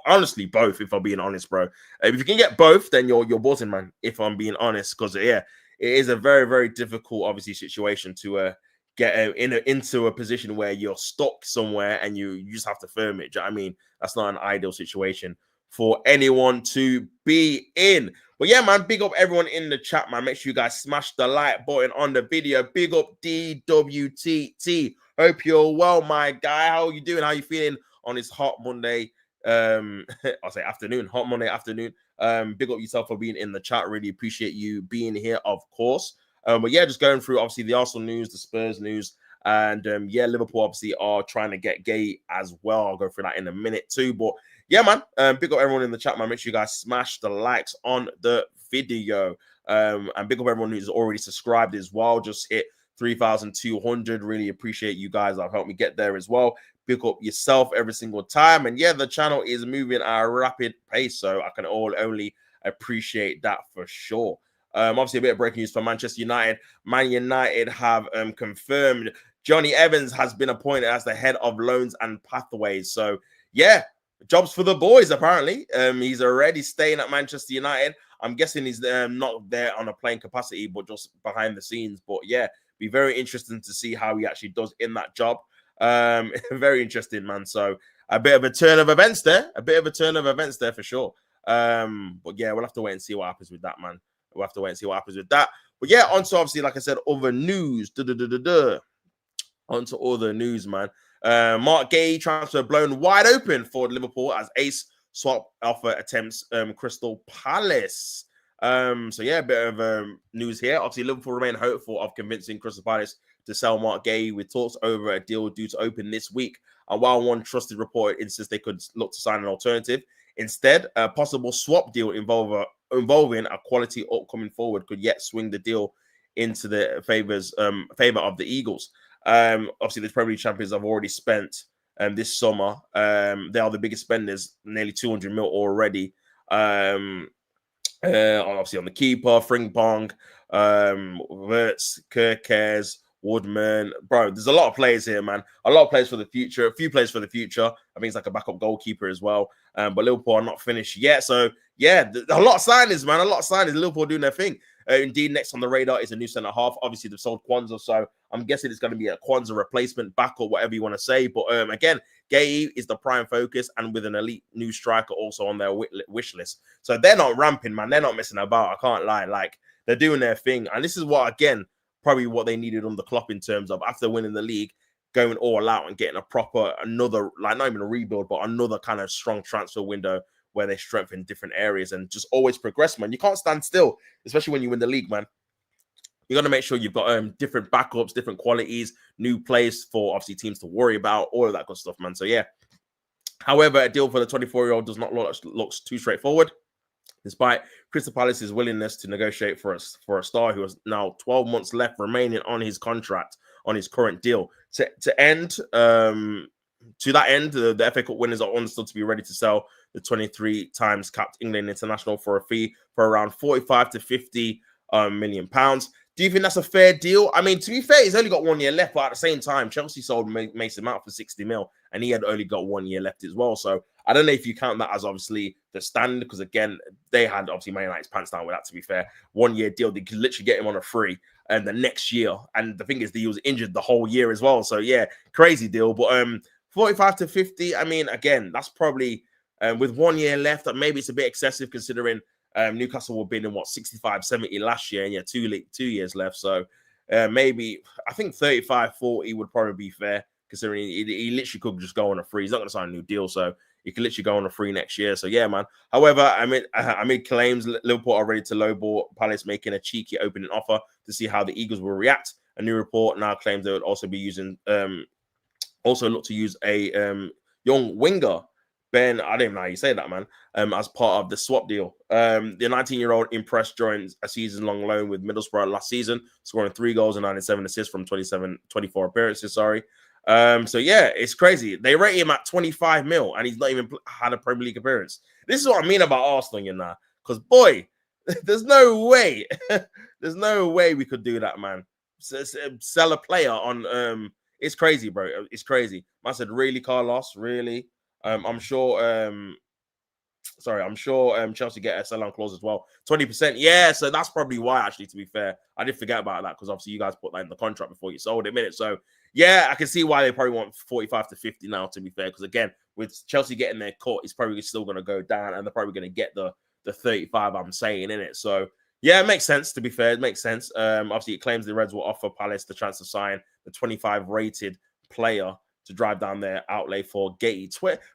honestly both, if I'm being honest, bro. If you can get both, then you're buzzing, man, if I'm being honest, because yeah, it is a very, very difficult obviously situation to get into a position where you're stuck somewhere and you just have to firm it. Do you know what I mean? That's not an ideal situation for anyone to be in. But yeah, man, big up everyone in the chat, man. Make sure you guys smash the like button on the video. Big up DWTT. Hope you're well, my guy. How are you doing? How are you feeling on this hot Monday? I'll say afternoon, hot Monday afternoon. Big up yourself for being in the chat. Really appreciate you being here, of course. But yeah, just going through obviously the Arsenal news, the Spurs news, and yeah, Liverpool obviously are trying to get Guehi as well. I'll go through that in a minute too. But yeah, man, big up everyone in the chat, man. Make sure you guys smash the likes on the video. And big up everyone who's already subscribed as well. Just hit 3,200. Really appreciate you guys that have helped me get there as well. Pick up yourself every single time. And yeah, the channel is moving at a rapid pace, so I can only appreciate that for sure. Obviously, a bit of breaking news for Manchester United. Man United have confirmed Johnny Evans has been appointed as the head of loans and pathways. So yeah, jobs for the boys, apparently. He's already staying at Manchester United. I'm guessing he's not there on a playing capacity, but just behind the scenes. But yeah, be very interesting to see how he actually does in that job. Very interesting, man. So a bit of a turn of events there. For sure. But yeah, we'll have to wait and see what happens with that, man. We'll have to wait and see what happens with that. But yeah, on to obviously, like I said, other news. On to other news, man. Mark Guehi transfer blown wide open for Liverpool as Ace swap offer attempts Crystal Palace. So yeah, a bit of news here. Obviously, Liverpool remain hopeful of convincing Crystal Palace to sell Mark Guehi, with talks over a deal due to open this week. And while one trusted report insists they could look to sign an alternative, instead, a possible swap deal involving a quality upcoming forward could yet swing the deal into the favor of the Eagles. Obviously, the Premier League champions have already spent this summer. They are the biggest spenders, nearly 200 mil already. Obviously on the keeper, Frimpong, Wirtz, Kirkes, Woodman. Bro, there's a lot of players here, man. A lot of players for the future. A few players for the future. I think it's like a backup goalkeeper as well. But Liverpool are not finished yet. So, yeah, a lot of signings, man. A lot of signings. Liverpool doing their thing. Indeed, next on the radar is a new centre-half. Obviously, they've sold Kwanzaa, so I'm guessing it's going to be a Kwanzaa replacement, backup, whatever you want to say. But again, Guehi is the prime focus, and with an elite new striker also on their wish list. So they're not ramping, man. They're not messing about. I can't lie. Like, they're doing their thing. And this is what, again, probably what they needed on the Klopp in terms of, after winning the league, going all out and getting another, like, not even a rebuild, but another kind of strong transfer window where they strengthen different areas and just always progress, man. You can't stand still, especially when you win the league, man. You got to make sure you've got different backups, different qualities, new players for obviously teams to worry about, all of that good stuff, man. So yeah. However, a deal for the 24-year-old does not looks too straightforward, despite Crystal Palace's willingness to negotiate for a star who has now 12 months left remaining on his contract, on his current deal. To that end, the FA Cup winners are understood to be ready to sell the 23 times capped England international for a fee for around 45 to 50 million pounds. Do you think that's a fair deal? I mean, to be fair, he's only got 1 year left, but at the same time, Chelsea sold Mason Mount for 60 mil, and he had only got 1 year left as well. So I don't know if you count that as obviously the standard, because again, they had obviously Man United's pants down with that, to be fair. 1 year deal, they could literally get him on a free and the next year. And the thing is, he was injured the whole year as well. So yeah, crazy deal. But 45 to 50, I mean, again, that's probably with 1 year left, maybe it's a bit excessive considering Newcastle were bidding, 65, 70 last year, and yeah, 2 years left. So maybe, I think 35, 40 would probably be fair, considering he literally could just go on a free. He's not going to sign a new deal, so he could literally go on a free next year. So yeah, man. However, I made claims Liverpool are ready to lowball Palace, making a cheeky opening offer to see how the Eagles will react. A new report now claims they would also be using, also look to use a young winger, Ben, I don't even know how you say that, man, as part of the swap deal. The 19-year-old impressed during a season-long loan with Middlesbrough last season, scoring 3 goals and 97 assists from 24 appearances, So yeah, it's crazy. They rate him at 25 mil, and he's not even had a Premier League appearance. This is what I mean about Arsenal, you know, because, boy, there's no way. There's no way we could do that, man. Sell a player on... it's crazy, bro. It's crazy. I said, really, Carlos? Really? I'm sure Chelsea get a sell-on clause as well. 20%. Yeah, so that's probably why, actually, to be fair. I did forget about that because obviously you guys put that in the contract before you sold it, minute. So yeah, I can see why they probably want 45 to 50 now, to be fair. Because again, with Chelsea getting their cut, it's probably still going to go down, and they're probably going to get the 35 I'm saying in it. So yeah, it makes sense, to be fair. It makes sense. Obviously, it claims the Reds will offer Palace the chance to sign the 25 rated player to drive down their outlay for Guehi.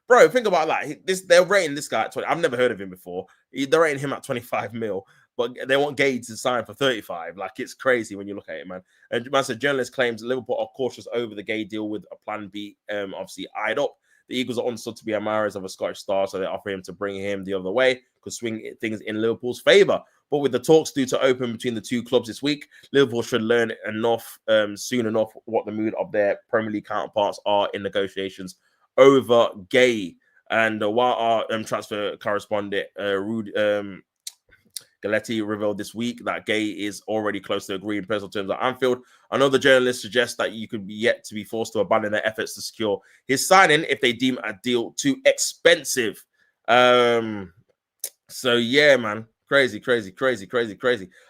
Bro, think about that. They're rating this guy at 20. I've never heard of him before. They're rating him at 25 mil, but they want Guehi to sign for 35. Like, it's crazy when you look at it, man. And man said, journalist claims Liverpool are cautious over the Guehi deal with a plan B, obviously eyed up. The Eagles are understood to be admirers of a Scottish star, so they offer him to bring him the other way, could swing things in Liverpool's favour. But with the talks due to open between the two clubs this week, Liverpool should learn enough soon enough what the mood of their Premier League counterparts are in negotiations over Guehi. And while our transfer correspondent Rude Galletti revealed this week that Guehi is already close to agreeing personal terms at Anfield, another journalist suggests that you could be yet to be forced to abandon their efforts to secure his signing if they deem a deal too expensive. So yeah, man. Crazy.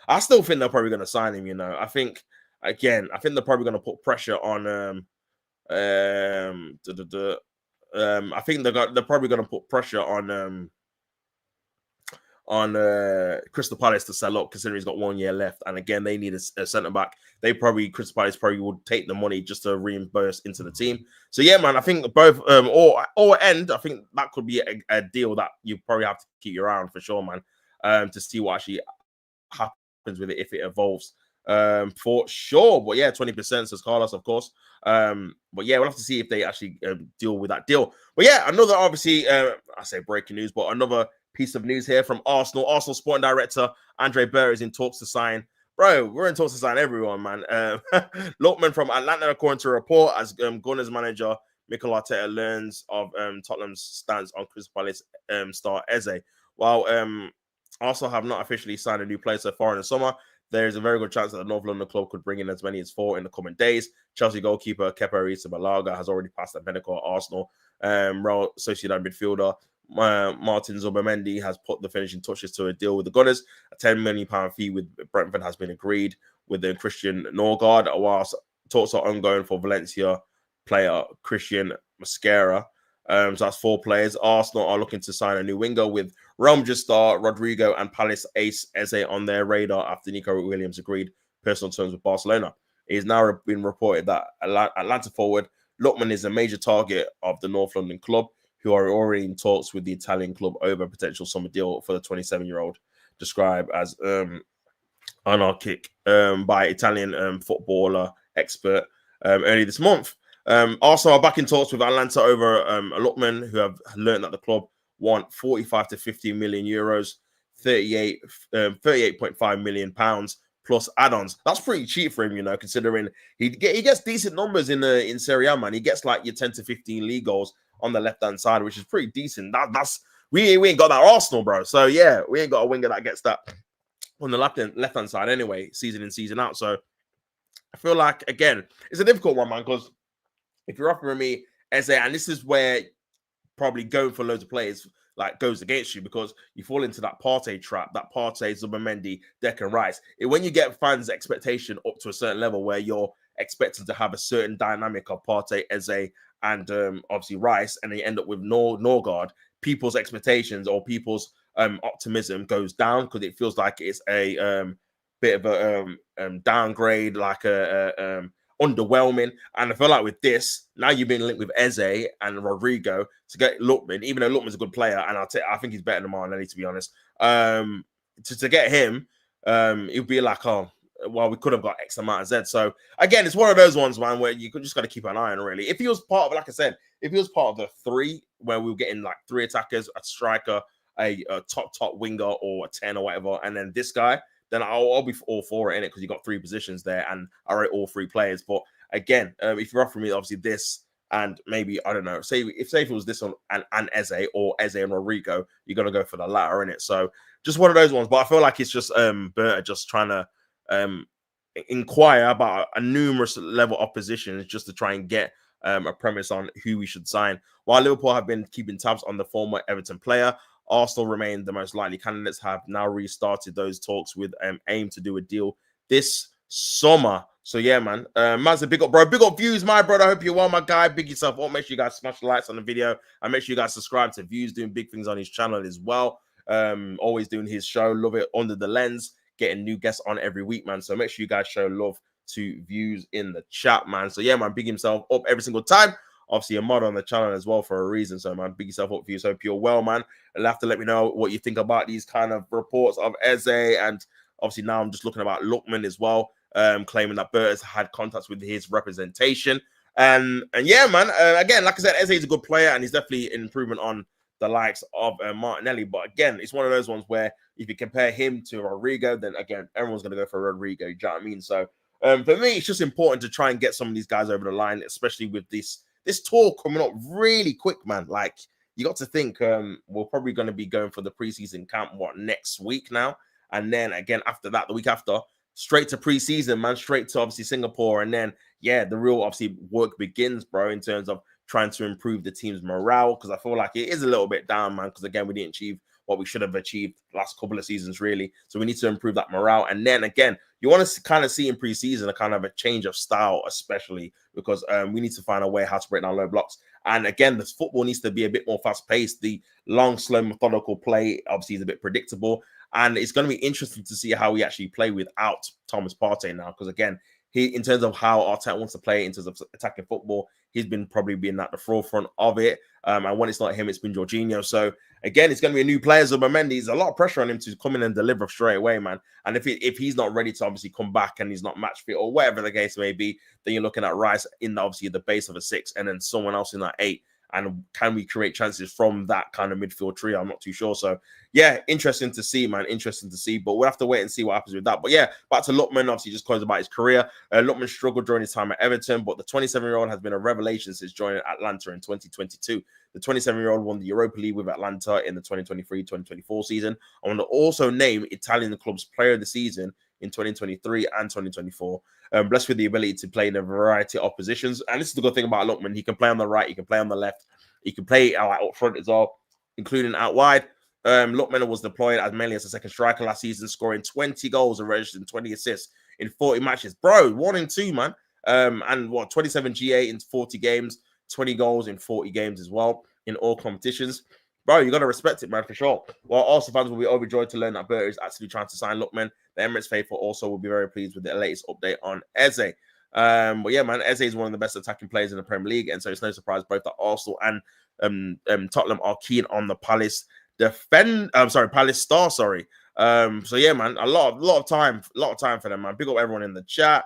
I still think they're probably going to sign him, you know. I think they're probably going to put pressure on I think they're probably going to put pressure on Crystal Palace to sell up, considering he's got 1 year left. And again, they need a centre back. Crystal Palace probably would take the money just to reimburse into the team. So yeah, man, I think both or end. I think that could be a deal that you probably have to keep your eye on for sure, man. To see what actually happens with it if it evolves. For sure. But yeah, 20% says Carlos, of course. But yeah, we'll have to see if they actually deal with that deal. But yeah, another obviously I say breaking news, but another piece of news here from Arsenal. Arsenal sporting director Andre Berra is in talks to sign. Bro, we're in talks to sign everyone, man. Lman from Atlanta, according to a report, as Gunners manager Mikel Arteta learns of Tottenham's stance on Crystal Palace star Eze. While Arsenal have not officially signed a new player so far in the summer, there is a very good chance that the North London club could bring in as many as 4 in the coming days. Chelsea goalkeeper Kepa Arrizabalaga has already passed the medical at Arsenal. Real Sociedad midfielder Martin Zubimendi has put the finishing touches to a deal with the Gunners. A £10 million fee with Brentford has been agreed with the Christian Norgard, whilst talks are ongoing for Valencia player Christian Mascara. So that's 4 players. Arsenal are looking to sign a new winger with Real Madrid star Rodrigo and Palace ace Eze on their radar after Nico Williams agreed personal terms with Barcelona. It has now been reported that Atlanta forward Lman is a major target of the North London club, who are already in talks with the Italian club over a potential summer deal for the 27-year-old, described as anarchic by Italian footballer expert early this month. Arsenal are back in talks with Atlanta over Lman, who have learned that the club want 45 to 50 million euros, 38.5 million pounds plus add-ons. That's pretty cheap for him, you know, considering he gets decent numbers in Serie A, man. He gets like your 10 to 15 league goals on the left-hand side, which is pretty decent. We ain't got that Arsenal, bro. So yeah, we ain't got a winger that gets that on the left-hand side anyway, season in, season out. So I feel like, again, it's a difficult one, man, because if you're offering me Eze, and this is where probably going for loads of players like goes against you, because you fall into that Partey trap, that Partey, Zubimendi, Declan Rice. When you get fans' expectation up to a certain level where you're expecting to have a certain dynamic of Partey, Eze, and obviously Rice, and then you end up with Norgard, people's expectations or people's optimism goes down, because it feels like it's a bit of a downgrade, like a underwhelming. And I feel like with this, now you've been linked with Eze and Rodrigo to get Lman, even though Lukman's a good player, and I think he's better than Martinelli, to be honest. To get him, it would be like, oh, well, we could have got X amount of Z. So again, it's one of those ones, man, where you just got to keep an eye on, really. If he was part of, like I said, if he was part of the 3, where we were getting like 3 attackers, a striker, a top winger, or a 10 or whatever, and then this guy, then I'll be all for it, innit? Because you got 3 positions there, and I rate all 3 players. But again, if you're offering me obviously this, and maybe, I don't know, say if it was this one and Eze, or Eze and Rodrigo, you're gonna go for the latter, innit? So just one of those ones. But I feel like it's just Berta just trying to inquire about a numerous level of positions just to try and get a premise on who we should sign. While Liverpool have been keeping tabs on the former Everton player, Arsenal remain the most likely candidates, have now restarted those talks with aim to do a deal this summer. So yeah, man. Mazza, big up, bro. Big up Views, my brother. I hope you're well, my guy. Big yourself up. Make sure you guys smash the likes on the video. And make sure you guys subscribe to Views, doing big things on his channel as well. Always doing his show. Love it. Under the Lens. Getting new guests on every week, man. So make sure you guys show love to Views in the chat, man. So yeah, man. Big himself up every single time. Obviously, a mod on the channel as well for a reason. So, man, big yourself up for you. So, hope you're well, man. You'll have to let me know what you think about these kind of reports of Eze. And obviously, now I'm just looking about Lukman as well, claiming that Bert has had contacts with his representation. And yeah, man, again, like I said, Eze is a good player, and he's definitely an improvement on the likes of Martinelli. But again, it's one of those ones where if you compare him to Rodrigo, then again, everyone's going to go for Rodrigo. Do you know what I mean? So, for me, it's just important to try and get some of these guys over the line, especially with this tour coming up really quick, man. Like, you got to think we're probably going to be going for the preseason camp, next week now? And then again, after that, the week after, straight to preseason, man, straight to obviously Singapore. And then, yeah, the real obviously work begins, bro, in terms of trying to improve the team's morale, because I feel like it is a little bit down, man, because again, we didn't achieve what we should have achieved last couple of seasons, really. So we need to improve that morale. And then again, you want to kind of see in preseason a kind of a change of style, especially because we need to find a way how to break down low blocks And again, this football needs to be a bit more fast-paced. The long, slow, methodical play obviously is a bit predictable. And it's going to be interesting to see how we actually play without Thomas Partey now. Because again, in terms of how Arteta wants to play in terms of attacking football, he's probably been at the forefront of it. And when it's not him, it's been Jorginho. So again, it's going to be a new player. Zubimendi, there's a lot of pressure on him to come in and deliver straight away, man. And if he's not ready to obviously come back and he's not match fit or whatever the case may be, then you're looking at Rice in obviously the base of a 6 and then someone else in that 8. And can we create chances from that kind of midfield trio? I'm not too sure. So, yeah, interesting to see, man. Interesting to see. But we'll have to wait and see what happens with that. But, yeah, back to Lman, obviously just closing about his career. Lman struggled during his time at Everton, but the 27-year-old has been a revelation since joining Atlanta in 2022. The 27-year-old won the Europa League with Atlanta in the 2023-2024 season. I want to also name Italian club's player of the season in 2023 and 2024. Blessed with the ability to play in a variety of positions. And this is the good thing about Lman. He can play on the right, he can play on the left, he can play out front as well, including out wide. Lman was deployed as mainly as a second striker last season, scoring 20 goals and registering 20 assists in 40 matches. Bro, 1 and 2, man. And 27 GA in 40 games, 20 goals in 40 games as well in all competitions. Bro, you got to respect it, man, for sure. Well, Arsenal fans will be overjoyed to learn that Berta is actually trying to sign Lman. The Emirates faithful also will be very pleased with the latest update on Eze. But yeah, man, Eze is one of the best attacking players in the Premier League, and so it's no surprise both that Arsenal and Tottenham are keen on the Palace Palace star. So yeah, man, a lot of time for them, man. Big up everyone in the chat.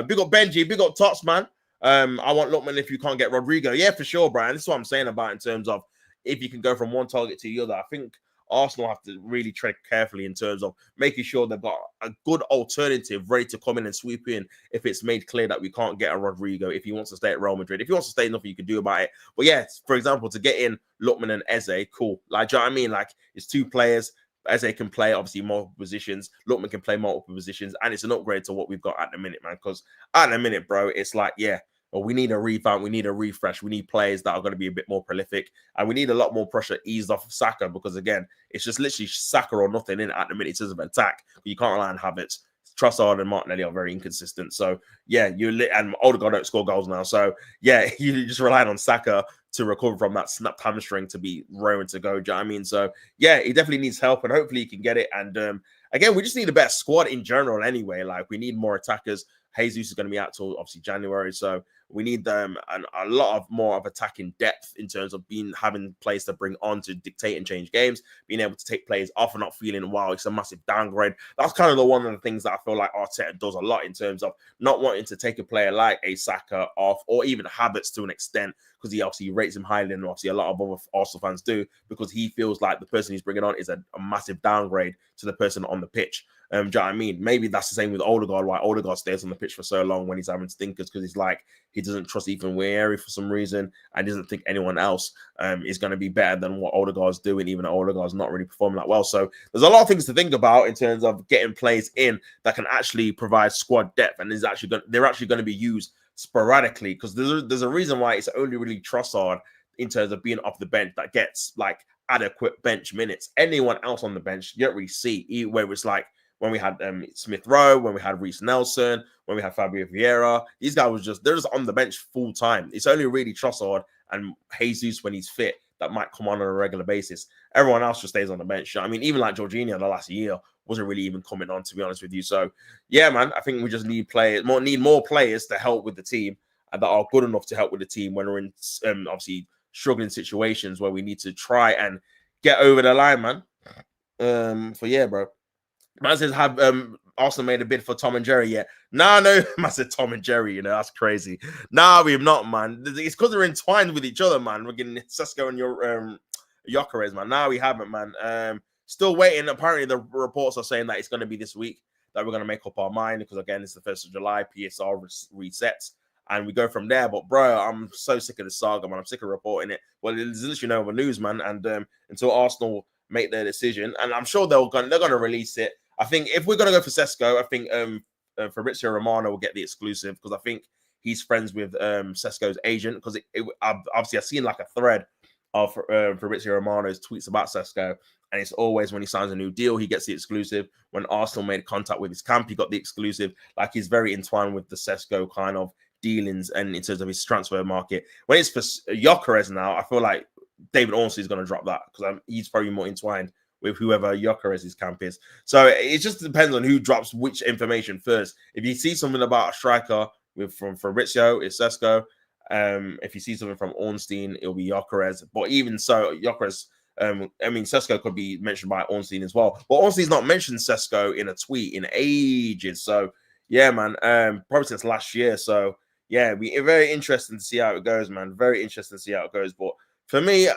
Big up Benji, big up Tots, man. I want Lman if you can't get Rodrigo. Yeah, for sure, Brian. This is what I'm saying about in terms of if you can go from one target to the other. I think Arsenal have to really tread carefully in terms of making sure they've got a good alternative ready to come in and sweep in if it's made clear that we can't get a Rodrigo if he wants to stay at Real Madrid. If he wants to stay, nothing you can do about it. But yeah, for example, to get in Lman and Eze, cool. Like, do you know what I mean? Like, it's 2 players. Eze can play, obviously, multiple positions. Lman can play multiple positions. And it's an upgrade to what we've got at the minute, man. Because at the minute, bro, it's like, yeah, well, we need a revamp. We need a refresh. We need players that are going to be a bit more prolific. And we need a lot more pressure eased off of Saka because, again, it's just literally Saka or nothing in at the minute in terms of attack. You can't rely on habits. Trossard and Martinelli are very inconsistent. So, yeah, and Odegaard don't score goals now. So, yeah, you just relying on Saka to recover from that snapped hamstring to be raring to go. Do you know what I mean? So, yeah, he definitely needs help, and hopefully he can get it. And, again, we just need a better squad in general anyway. Like, we need more attackers. Jesus is going to be out till, obviously, January. So, we need a lot of more of attacking depth in terms of having players to bring on to dictate and change games, being able to take players off and not feeling, wow, it's a massive downgrade. That's kind of one of the things that I feel like Arteta does a lot in terms of not wanting to take a player like a Saka off or even Havertz to an extent because he obviously rates him highly and obviously a lot of other Arsenal fans do because he feels like the person he's bringing on is a massive downgrade to the person on the pitch. Do you know what I mean? Maybe that's the same with Odegaard, why Odegaard stays on the pitch for so long when he's having stinkers because he's like, he doesn't trust Ethan Weary for some reason and doesn't think anyone else is going to be better than what Odegaard's doing, even though Odegaard's not really performing that well. So there's a lot of things to think about in terms of getting players in that can actually provide squad depth and they're actually going to be used sporadically because there's a reason why it's only really Trossard in terms of being off the bench that gets like adequate bench minutes. Anyone else on the bench, you don't really see, where it's like, when we had Smith Rowe, when we had Reece Nelson, when we had Fabio Vieira, they're just on the bench full time. It's only really Trossard and Jesus when he's fit that might come on a regular basis. Everyone else just stays on the bench. I mean, even like Jorginho the last year wasn't really even coming on, to be honest with you. So, yeah, man, I think we just need more players to help with the team and that are good enough to help with the team when we're in obviously struggling situations where we need to try and get over the line, man. Yeah, bro. Man says, have Arsenal made a bid for Tom and Jerry yet? No, man said Tom and Jerry, that's crazy. Nah, we've not, man. It's because they're entwined with each other, man. We're getting Sesko and your Gyökeres, man. Nah, we haven't, man. Still waiting. Apparently, the reports are saying that it's going to be this week that we're going to make up our mind because, again, it's the 1st of July. PSR resets. And we go from there. But, bro, I'm so sick of the saga, man. I'm sick of reporting it. Well, it's literally no news, man. And until Arsenal make their decision, and I'm sure they're going to release it. I think if we're going to go for Sesko, I think Fabrizio Romano will get the exclusive because I think he's friends with Sesko's agent because obviously I've seen like a thread of Fabrizio Romano's tweets about Sesko, and it's always when he signs a new deal, he gets the exclusive. When Arsenal made contact with his camp, he got the exclusive. Like he's very entwined with the Sesko kind of dealings and in terms of his transfer market. When it's for Gyökeres now, I feel like David Ornstein is going to drop that because he's probably more entwined with whoever Gyökeres' camp is. So it just depends on who drops which information first. If you see something about a striker from Fabrizio, it's Sesko. If you see something from Ornstein, it'll be Gyökeres. But even so, Gyökeres, Sesko could be mentioned by Ornstein as well. But Ornstein's not mentioned Sesko in a tweet in ages. So yeah, man, probably since last year. So yeah, it'll be very interesting to see how it goes, man. Very interesting to see how it goes. But for me,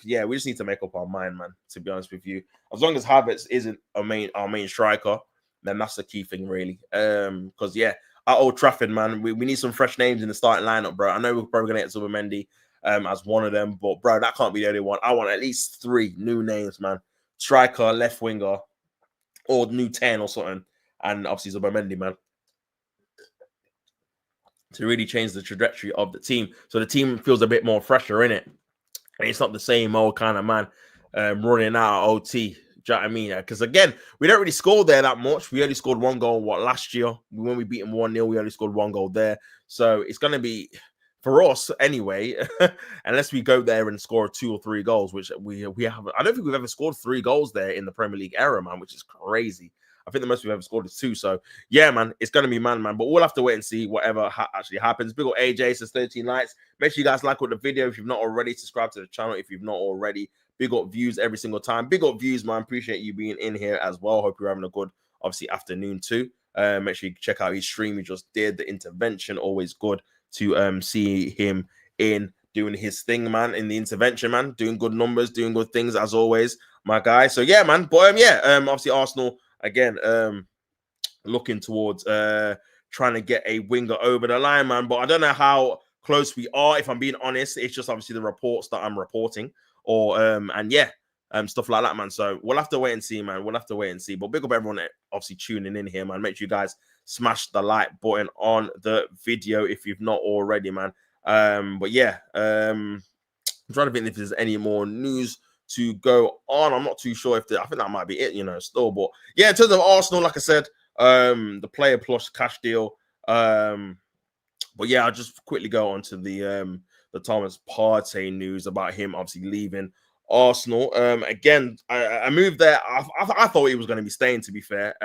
yeah, we just need to make up our mind, man, to be honest with you. As long as Havertz isn't our main striker, then that's the key thing, really. Because, yeah, at Old Trafford, man, we need some fresh names in the starting lineup, bro. I know we're probably going to get Zubimendi as one of them, but, bro, that can't be the only one. I want at least 3 new names, man. Striker, left winger, or new 10 or something. And obviously Zubimendi, man, to really change the trajectory of the team. So the team feels a bit more fresher, in it. And it's not the same old kind of man running out of OT. Do you know what I mean? Because, again, we don't really score there that much. We only scored 1 goal, last year? When we beat them 1-0, we only scored 1 goal there. So it's going to be, for us anyway, unless we go there and score 2 or 3 goals, which we haven't. I don't think we've ever scored 3 goals there in the Premier League era, man, which is crazy. I think the most we've ever scored is 2. So, yeah, man, it's going to be man. But we'll have to wait and see whatever actually happens. Big ol' AJ says 13 likes. Make sure you guys like the video if you've not already. Subscribe to the channel if you've not already. Big up views every single time. Big up views, man. Appreciate you being in here as well. Hope you're having a good, obviously, afternoon too. Make sure you check out his stream. He just did the intervention. Always good to see him in doing his thing, man, in the intervention, man. Doing good numbers, doing good things as always, my guy. So, yeah, man. But, obviously, Arsenal, again, looking towards trying to get a winger over the line, man. But I don't know how close we are, if I'm being honest. It's just obviously the reports that I'm reporting, or stuff like that, man. So we'll have to wait and see, man. We'll have to wait and see. But big up everyone obviously tuning in here, man. Make sure you guys smash the like button on the video if you've not already, man. But yeah, I'm trying to think if there's any more news to go on. I'm not too sure if I think that might be it, still. But yeah, in terms of Arsenal, like I said, the player plus cash deal. But yeah, I'll just quickly go on to the Thomas Partey news about him obviously leaving Arsenal. Again, I moved there. I thought he was going to be staying, to be fair.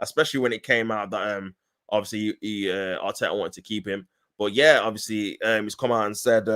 Especially when it came out that obviously Arteta wanted to keep him. But yeah, obviously he's come out and said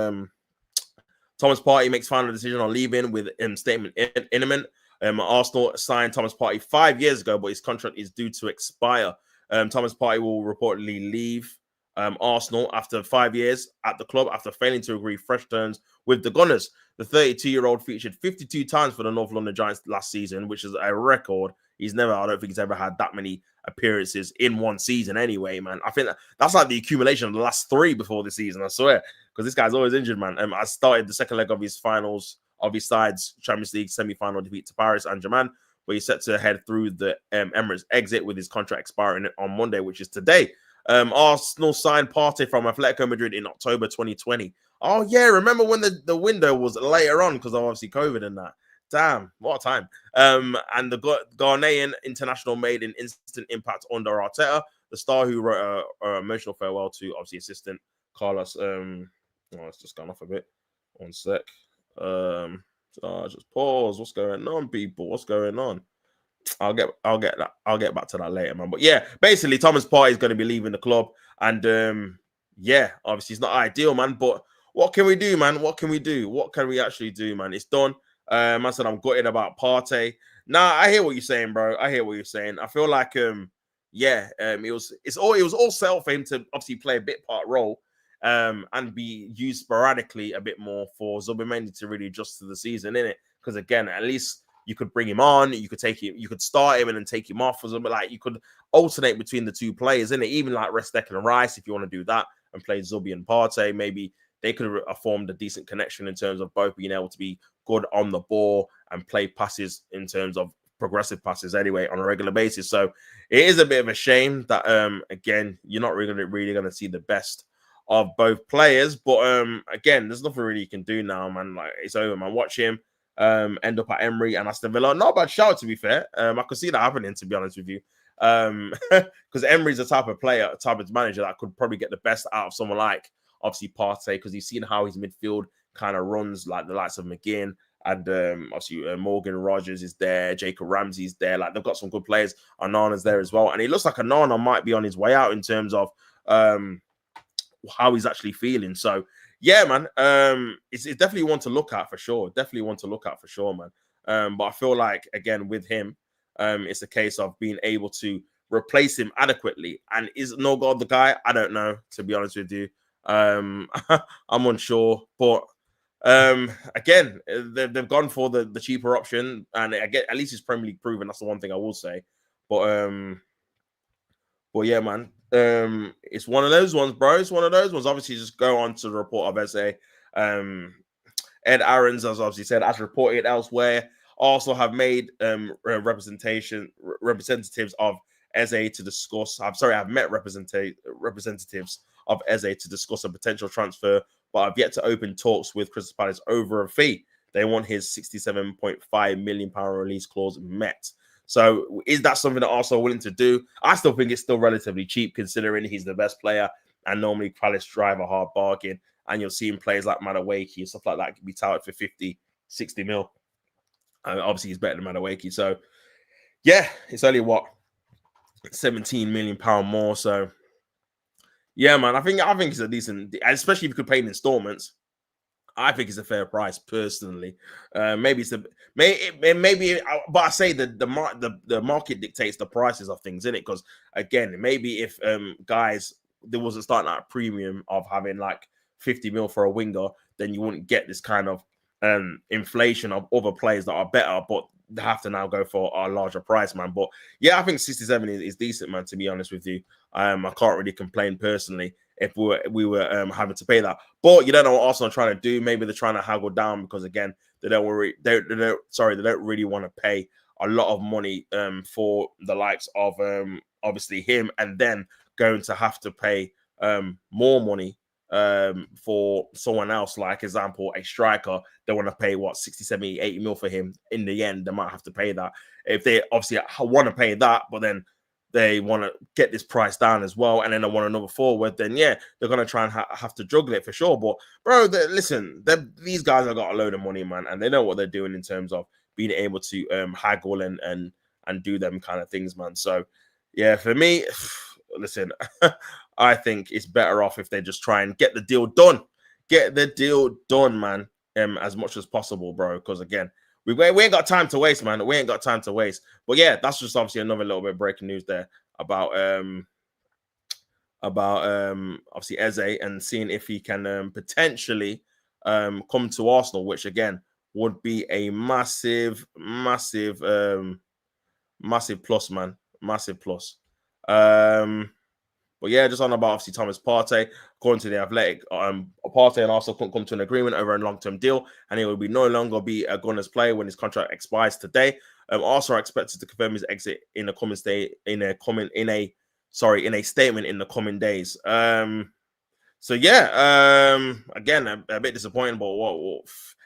Thomas Partey makes final decision on leaving with statement imminent. Arsenal signed Thomas Partey 5 years ago, but his contract is due to expire. Thomas Partey will reportedly leave Arsenal after 5 years at the club after failing to agree fresh terms with the Gunners. The 32-year-old featured 52 times for the North London Giants last season, which is a record. I don't think he's ever had that many appearances in one season anyway, man. I think that's like the accumulation of the last 3 before the season, I swear, because this guy's always injured, man. I started the second leg of his finals, of his side's Champions League semi-final defeat to Paris Saint-Germain, where he's set to head through the Emirates exit with his contract expiring on Monday, which is today. Arsenal signed Partey from Atletico Madrid in October 2020. Oh, yeah, remember when the window was later on because of obviously COVID and that. Damn, what a time. And the Ghanaian international made an instant impact under Arteta, the star who wrote an emotional farewell to obviously assistant Carlos. It's just gone off a bit. One sec. Just pause. What's going on, people? What's going on? I'll get back to that later, man. But yeah, basically Thomas Partey is going to be leaving the club, and yeah, obviously it's not ideal, man. But what can we do, man? What can we do? What can we actually do, man? It's done. I said I'm gutted about Partey. Nah, I hear what you're saying, bro. I hear what you're saying. I feel like it was all set up for him to obviously play a bit part role, and be used sporadically a bit more for Zubimendi to really adjust to the season, innit? Because again, at least you could bring him on, you could start him and then take him off or something. Like you could alternate between the 2 players, innit? Even like rest Declan Rice if you want to do that and play Zubi and Partey. Maybe they could have formed a decent connection in terms of both being able to be good on the ball and play passes in terms of progressive passes anyway on a regular basis. So it is a bit of a shame that again you're not really going to see the best of both players. But again, there's nothing really you can do now, man. Like it's over, man. Watch him end up at Emery and Aston Villa. Not a bad shout, to be fair. I could see that happening, to be honest with you. Because Emery's the type of player, type of manager that could probably get the best out of someone like obviously Partey, because you've seen how his midfield kind of runs, like the likes of McGinn. And obviously Morgan Rogers is there, Jacob Ramsey's there. Like they've got some good players. Onana's there as well, and it looks like Onana might be on his way out in terms of how he's actually feeling. So yeah, man, it's definitely one to look at for sure. Definitely one to look at for sure, man. But I feel like again with him, it's a case of being able to replace him adequately. And is Norgard the guy? I don't know, to be honest with you. I'm unsure, but again, they've gone for the cheaper option, and again, at least it's Premier League proven. That's the one thing I will say. But yeah, man, it's one of those ones, bro. It's one of those ones. Obviously, just go on to the report of Eze. Ed Aarons, as obviously said, as reported elsewhere, also have made representatives of Eze to discuss. I've met representatives of Eze to discuss a potential transfer, but I've yet to open talks with Crystal Palace over a fee. They want his £67.5 million release clause met. So is that something that Arsenal are willing to do? I still think it's still relatively cheap considering he's the best player, and normally Palace drive a hard bargain, and you're seeing players like Madueke and stuff like that can be touted for 50, 60 mil. Obviously, he's better than Madueke. So yeah, it's only what, £17 million more. So yeah, man, I think it's a decent, especially if you could pay in installments. I think it's a fair price, personally. Maybe but I say that the market dictates the prices of things, innit? Because again, maybe if guys there wasn't starting at a premium of having like 50 mil for a winger, then you wouldn't get this kind of inflation of other players that are better, but they have to now go for a larger price, man. But yeah, I think 67 is decent, man, to be honest with you. I can't really complain personally if we were having to pay that. But you don't know what Arsenal are trying to do. Maybe they're trying to haggle down because again, they don't really want to pay a lot of money for the likes of obviously him, and then going to have to pay more money for someone else, like example a striker. They want to pay what, 60, 70, 80 mil for him. In the end, they might have to pay that if they obviously want to pay that, but then they want to get this price down as well, and then they want another forward, then yeah, they're going to try and have to juggle it for sure. But bro, listen, these guys have got a load of money, man, and they know what they're doing in terms of being able to haggle and do them kind of things, man. So yeah, for me, listen, I think it's better off if they just try and get the deal done, man, as much as possible, bro, because again, we ain't got time to waste, man. We ain't got time to waste. But yeah, that's just obviously another little bit of breaking news there about obviously Eze, and seeing if he can potentially come to Arsenal, which again would be a massive plus, man. Massive plus. But yeah, just on about obviously Thomas Partey. According to the Athletic, Partey and Arsenal couldn't come to an agreement over a long-term deal, and he will no longer be a Gunners player when his contract expires today. Arsenal are expected to confirm his exit in a statement in the coming days. So yeah, again, a bit disappointing, but what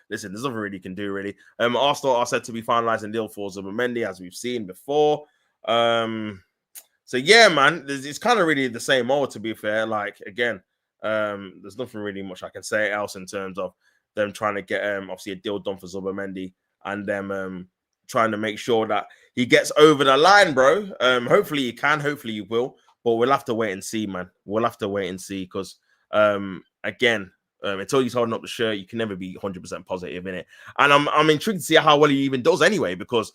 listen, there's nothing really you can do, really. Arsenal are said to be finalizing deal for Zubimendi, as we've seen before. So yeah, man, it's kind of really the same old, to be fair. Like again, there's nothing really much I can say else in terms of them trying to get obviously a deal done for Zubimendi, and them trying to make sure that he gets over the line, bro. Hopefully he can, hopefully he will, but we'll have to wait and see, man. We'll have to wait and see because again, until he's holding up the shirt, you can never be 100% positive in it. And I'm intrigued to see how well he even does anyway, because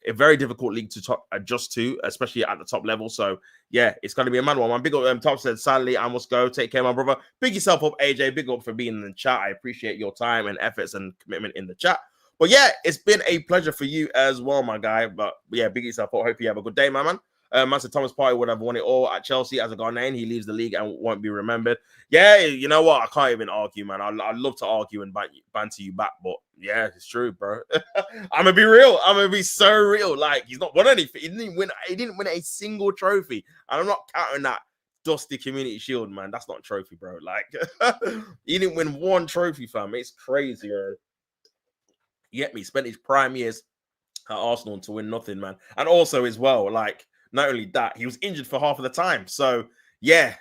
a very difficult league to adjust to, especially at the top level. So yeah, it's going to be a mad one. My big up Top said, sadly, I must go. Take care, my brother. Big yourself up, AJ. Big up for being in the chat. I appreciate your time and efforts and commitment in the chat. But yeah, it's been a pleasure for you as well, my guy. But yeah, big yourself up. Hope you have a good day, my man. Master Thomas Partey would have won it all at Chelsea as a Ghanaian. He leaves the league and won't be remembered. Yeah, you know what? I can't even argue, man. I'd love to argue and banter you back, but yeah, it's true, bro. I'm gonna be real. I'm gonna be so real. Like, he's not won anything. He didn't win a single trophy, and I'm not counting that dusty Community Shield, man. That's not a trophy, bro. Like, he didn't win one trophy, fam. It's crazy, bro. Yet me spent his prime years at Arsenal to win nothing, man. And also as well, like, not only that, he was injured for half of the time. So yeah,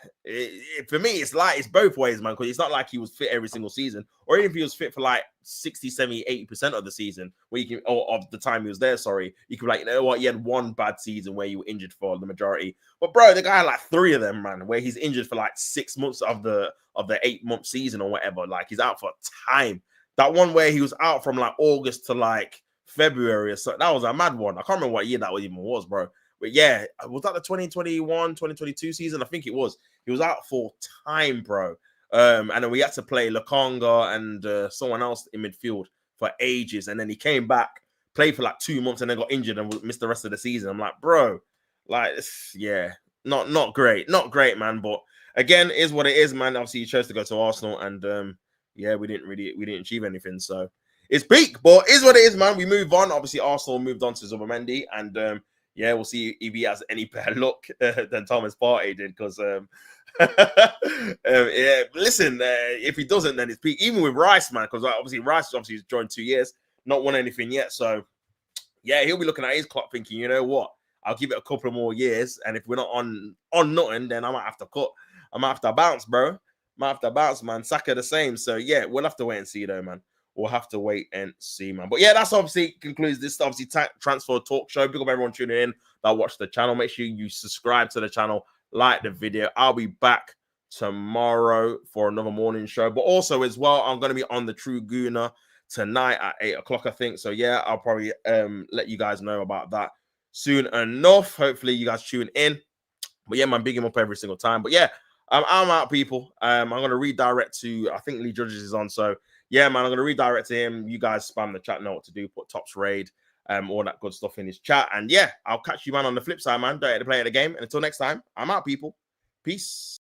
for me, it's both ways, man, because it's not like he was fit every single season, or even if he was fit for like 60, 70, 80% of the season, where you can, or of the time he was there, sorry, you could be like, you know what, he had one bad season where you were injured for the majority. But bro, the guy had like 3 of them, man, where he's injured for like 6 months of the 8-month season or whatever. Like, he's out for time. That one where he was out from like August to like February or so, that was a mad one. I can't remember what year that even was, bro. But yeah, was that the 2021, 2022 season? I think it was. He was out for time, bro. And then we had to play Lukonga and someone else in midfield for ages. And then he came back, played for like 2 months, and then got injured and missed the rest of the season. I'm like, bro, like, yeah, not great. Not great, man. But again, is what it is, man. Obviously, he chose to go to Arsenal, and yeah, we didn't achieve anything. So it's peak, but is what it is, man. We move on. Obviously, Arsenal moved on to Zubimendi, and yeah, we'll see if he has any better luck than Thomas Partey did. Because, yeah, listen, if he doesn't, then it's peak. Even with Rice, man, because obviously Rice has joined 2 years, not won anything yet. So, yeah, he'll be looking at his clock thinking, you know what? I'll give it a couple of more years, and if we're not on nothing, then I might have to cut. I might have to bounce, bro. Might have to bounce, man. Saka the same. So, yeah, we'll have to wait and see, though, man. We'll have to wait and see, man. But yeah, that's obviously concludes this transfer talk show. Big up everyone tuning in that watch the channel. Make sure you subscribe to the channel, like the video. I'll be back tomorrow for another morning show. But also as well, I'm going to be on the True Gooner tonight at 8 o'clock, I think. So yeah, I'll probably let you guys know about that soon enough. Hopefully you guys tune in. But yeah, man, big him up every single time. But yeah, I'm out, people. I'm going to redirect to, I think Lee Judges is on. So yeah, man, I'm going to redirect to him. You guys spam the chat, know what to do. Put Tops Raid, all that good stuff in his chat. And yeah, I'll catch you, man, on the flip side, man. Don't hate to play the game. And until next time, I'm out, people. Peace.